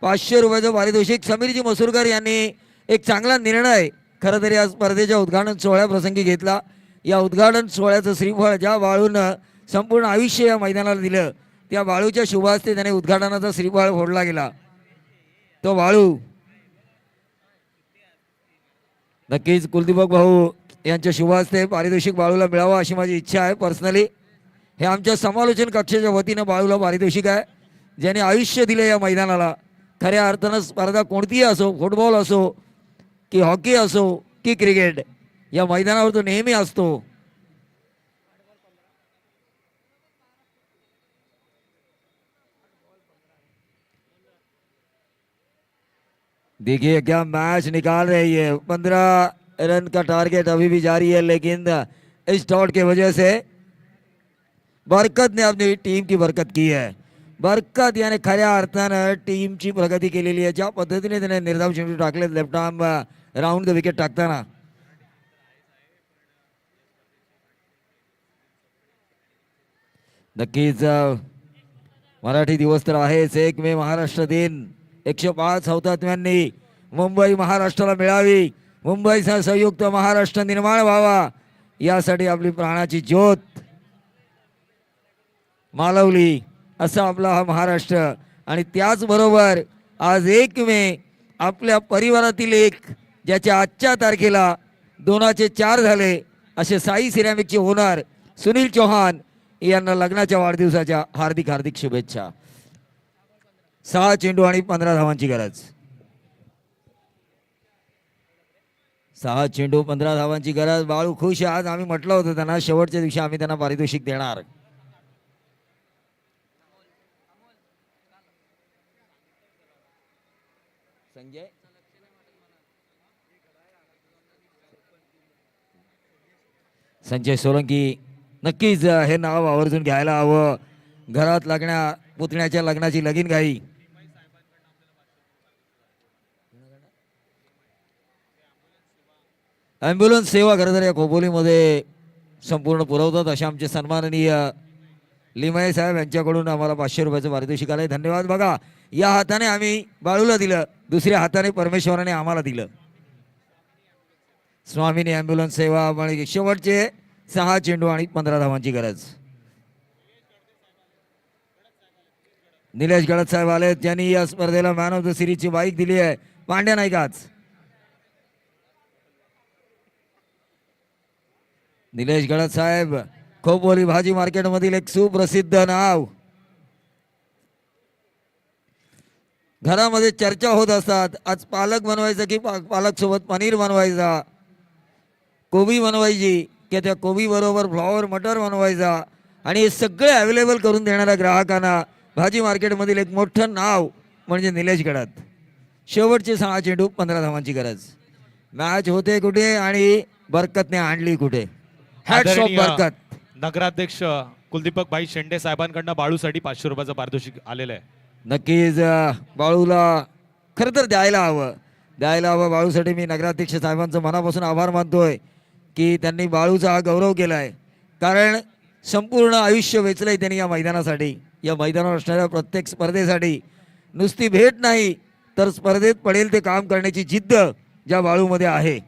[SPEAKER 2] 500 रुपयाचं पारितोषिक. समीरजी मसूरकर यांनी एक चांगला निर्णय खरं तरी या स्पर्धेच्या उद्घाटन सोहळ्याप्रसंगी घेतला. या उद्घाटन सोहळ्याचं श्रीफळ ज्या बाळूनं संपूर्ण आयुष्य या मैदानाला दिलं, त्या बाळूच्या शुभ हस्ते त्याने उद्घाटनाचा श्रीफळ फोडला गेला. तो बाळू नक्कीच कुलदीपक भाऊ यांच्या शुभ हस्ते पारितोषिक बाळूला मिळावं अशी माझी इच्छा आहे पर्सनली. हे आमच्या समालोचन कक्षाच्या वतीनं बाळूला पारितोषिक आहे, ज्याने आयुष्य दिले या मैदानाला. खऱ्या अर्थानं स्पर्धा कोणतीही असो, फुटबॉल असो की हॉकी असो की क्रिकेट, या मैदानावर तो नेहमी असतो. देखिए क्या मैच निकाल रही है. 15 रन का टारगेट अभी भी जारी है, लेकिन इस डॉट की वजह से बरकत ने अपनी टीम की बरकत की है. बरकत याने खऱ्या अर्थानं टीमची प्रगती केलेली आहे. ज्या पद्धतीने त्याने निर्धाव चेंडू टाकले left arm round the wicket टाकताना, नक्कीच मराठी दिवस तर आहेच. 1 मे महाराष्ट्र दिन. 105 हौतात्म्यांनी मुंबई महाराष्ट्राला मिळावी, मुंबईचा संयुक्त महाराष्ट्र निर्माण व्हावा, यासाठी आपली प्राणाची ज्योत मालवली असा आपला हा महाराष्ट्र. आणि त्याचबरोबर आज 1 मे आपल्या परिवारातील एक, ज्याच्या आजच्या तारखेला 2चे 4 झाले, असे साई सिरॅमिकचे ओनर सुनील चौहान यांना लग्नाच्या वाढदिवसाच्या हार्दिक हार्दिक शुभेच्छा. 6 चेंडू आणि 15 धावांची गरज. 6 चेंडू 15 धावांची गरज. बाळू खुश आहे. आज आम्ही म्हटलं होतं त्यांना शेवटच्या दिवशी आम्ही त्यांना पारितोषिक देणार. संजय संजय सोलंकी नक्कीच हे नाव आवर्जून घ्यायला हवं. घरात पुतण्याच्या लग्नाची लगीन घाई. ॲम्ब्युलन्स सेवा खरं तर या खोपोलीमध्ये संपूर्ण पुरवतात अशा आमचे सन्माननीय लिमये साहेब यांच्याकडून आम्हाला 500 रुपयाचं पारितोषिक आलंय. धन्यवाद. बघा, या हाताने आम्ही बाळूला दिलं, दुसऱ्या हाताने परमेश्वराने आम्हाला दिलं. स्वामीनी ॲम्ब्युलन्स सेवा. पण शेवटचे 6 चेंडू आणि 15 धावांची गरज. निलेश गडद साहेब आले, त्यांनी या स्पर्धेला मॅन ऑफ द सिरीजची बाईक दिली आहे. पांड्या नाईकाच. निलेश गडद साहेब खोपोली भाजी मार्केट मधील एक सुप्रसिद्ध नाव. घरामध्ये चर्चा होत असतात. आज पालक बनवायचं की पालक सोबत पनीर बनवायचा, कोबी बनवायची की त्या कोबी बरोबर फ्लॉवर मटर बनवायचा, आणि हे सगळे अवेलेबल करून देणाऱ्या ग्राहकांना भाजी मार्केटमधील एक मोठं नाव म्हणजे निलेश गडात. शेवटचे 6 चेंडू 15 धावांची गरज. मॅच होते कुठे आणि बरकतने आणली कुठे. हॅट्स ऑफ
[SPEAKER 3] आदरणीय
[SPEAKER 2] बरकत.
[SPEAKER 3] नगराध्यक्ष कुलदीपक भाई शेंडे साहेबांकडनं बाळूसाठी 500 रुपयाचं पारितोषिक आलेलं आहे.
[SPEAKER 2] नक्कीच बाळूला खरं तर द्यायला हवं बाळूसाठी. मी नगराध्यक्ष साहेबांचं मनापासून आभार मानतोय की त्यांनी बाळूचा हा गौरव केला आहे. कारण संपूर्ण आयुष्य वेचलंय त्यांनी या मैदानासाठी, या मैदानावर असणाऱ्या प्रत्येक स्पर्धेसाठी. नुसती भेट नाही तर स्पर्धेत पडेल ते काम करण्याची जिद्द ज्या बाळूमध्ये आहे.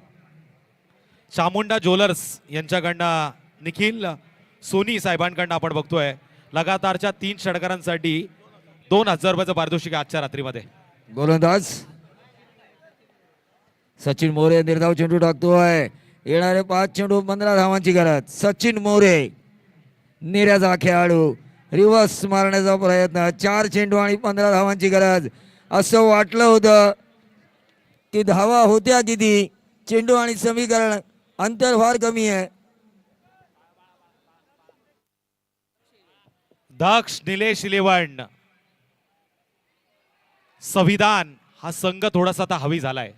[SPEAKER 3] चामुंडा ज्वेलर्स यांच्याकडनं निखिल सोनी साहेबांकडनं आपण बघतोय लगातारच्या 3 षटकारांसाठी 2000 रुपयाचं पारितोषिक आजच्या रात्रीमध्ये.
[SPEAKER 2] गोलंदाज सचिन मोरे निर्धाव चेंडू टाकतोय. येणारे 5 चेंडू 15 धावांची गरज. सचिन मोरे निर्याचा खेळाडू, रिव्हर्स मारण्याचा प्रयत्न. 4 चेंडू आणि 15 धावांची गरज. असं वाटलं होतं की धावा होत्या किती, चेंडू आणि समीकरण अंतर फार कमी आहे.
[SPEAKER 3] दक्ष निलेश 11 संविधान हा संघ थोडासा आता हवी झालाय.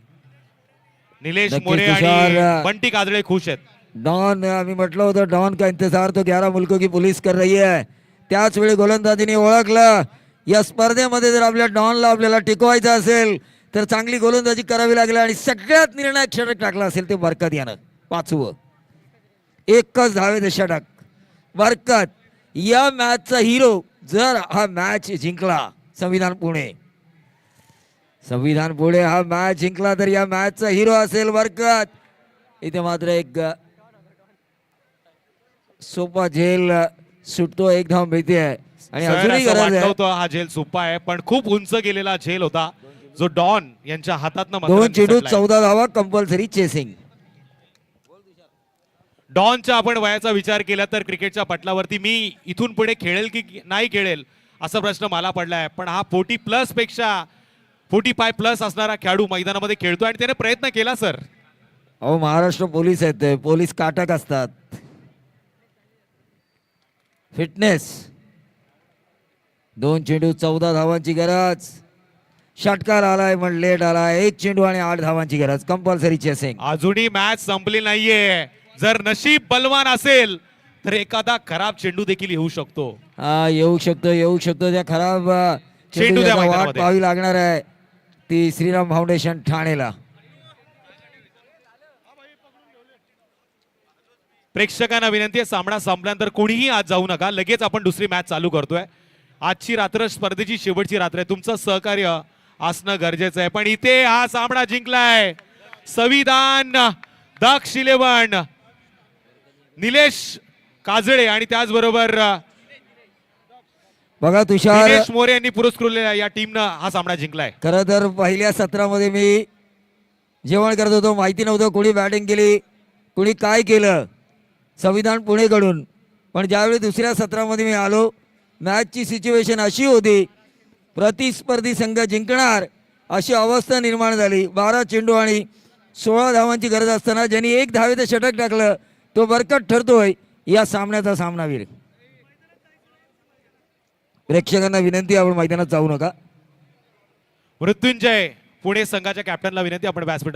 [SPEAKER 3] निलेश
[SPEAKER 2] नक्कीच
[SPEAKER 3] मोरे
[SPEAKER 2] तुषार.
[SPEAKER 3] आणि बंटी काजळे खुश आहेत.
[SPEAKER 2] डॉन, आम्ही म्हटलं होतं डॉन का इंतजार तो 11 मुल्कों की पुलिस कर रही है. त्याच वेळी गोलंदाजीने ओळखलं या स्पर्धेमध्ये जर आपल्या डॉनला आपल्याला टिकवायचं असेल तर चांगली गोलंदाजी करावी लागेल. आणि सगळ्यात निर्णायक षटक टाकला असेल ते बरकत यानं. 5वं 1च धावेचं षटक. बरकत या मॅचचा हिरो. जर हा मॅच जिंकला संविधान पुणे हा मॅच जिंकला तर या मॅचचा हिरो असेल बरकत. इथे मात्र एक सोपा झेल सुटतो, 1 धाव मिळते आहे आणि
[SPEAKER 3] सर,
[SPEAKER 2] अजूनही
[SPEAKER 3] असं
[SPEAKER 2] गरज
[SPEAKER 3] वाटलं
[SPEAKER 2] आहे.
[SPEAKER 3] होतं हा झेल सोपा आहे, पण खूप उंच गेलेला झेल होता जो डॉन यांच्या हातात
[SPEAKER 2] 2 चेंडू 14 धावा कंपल्सरी चेसिंग.
[SPEAKER 3] डॉनच्या आपण वयाचा विचार केला तर क्रिकेटच्या पटलावरती मी इथून पुढे खेळेल की नाही खेळेल असा प्रश्न मला पडलाय. पण हा 40+ पेक्षा 45+ असणारा खेळाडू मैदानामध्ये खेळतोय आणि त्याने प्रयत्न केला सर.
[SPEAKER 2] अहो महाराष्ट्र पोलीस आहेत ते, पोलीस काटक असतात. फिटनेस. 2 चेंडू 14 धावांची गरज. षटकार आलाय पण लेट आलाय. 1 चेंडू आणि 8 धावांची गरज. Compulsory chasing.
[SPEAKER 3] अजूनही मॅच संपली नाहीये. जर नशीब बलवान असेल तर एखादा खराब चेंडू देखील येऊ शकतो.
[SPEAKER 2] हा येऊ शकतो. त्या खराब
[SPEAKER 3] चेंडू द्या
[SPEAKER 2] चेंडूची वाट
[SPEAKER 3] मैदानामध्ये.
[SPEAKER 2] पाहावी लागणार आहे ती श्रीराम फाउंडेशन ठाणेला.
[SPEAKER 3] प्रेक्षकांना विनंती आहे, सामना संपल्यानंतर कोणीही आज जाऊ नका. लगेच आपण दुसरी मॅच चालू करतोय. आजची रात्र स्पर्धेची शेवटची रात्र आहे. तुमचं सहकार्य असणं गरजेचं आहे. पण इथे हा सामना जिंकलाय संविधान दक्ष 11 निलेश काजळे आणि त्याचबरोबर
[SPEAKER 2] बघा तुषार,
[SPEAKER 3] दिनेश मोरे यांनी पुरस्कृतलेल्या या टीमनं हा सामना जिंकलाय.
[SPEAKER 2] खरं तर पहिल्या सत्रामध्ये मी जेवण करत होतो, माहिती नव्हतं कोणी बॅटिंग केली कोणी काय केलं संविधान पुणेकडून. पण ज्यावेळी दुसऱ्या सत्रामध्ये मी आलो मॅचची सिच्युएशन अशी होती प्रतिस्पर्धी संघ जिंकणार अशी अवस्था निर्माण झाली. 12 चेंडू आणि 16 धावांची गरज असताना ज्यांनी 1 धावेचं षटक टाकलं तो बरकत ठरतोय या सामन्याचा सामनावीर. प्रेक्षकांना विनंती आपण मैदानात जाऊ नका.
[SPEAKER 3] मृत्युंजय पुणे संघाच्या कॅप्टनला विनंती आपण व्यासपीठावर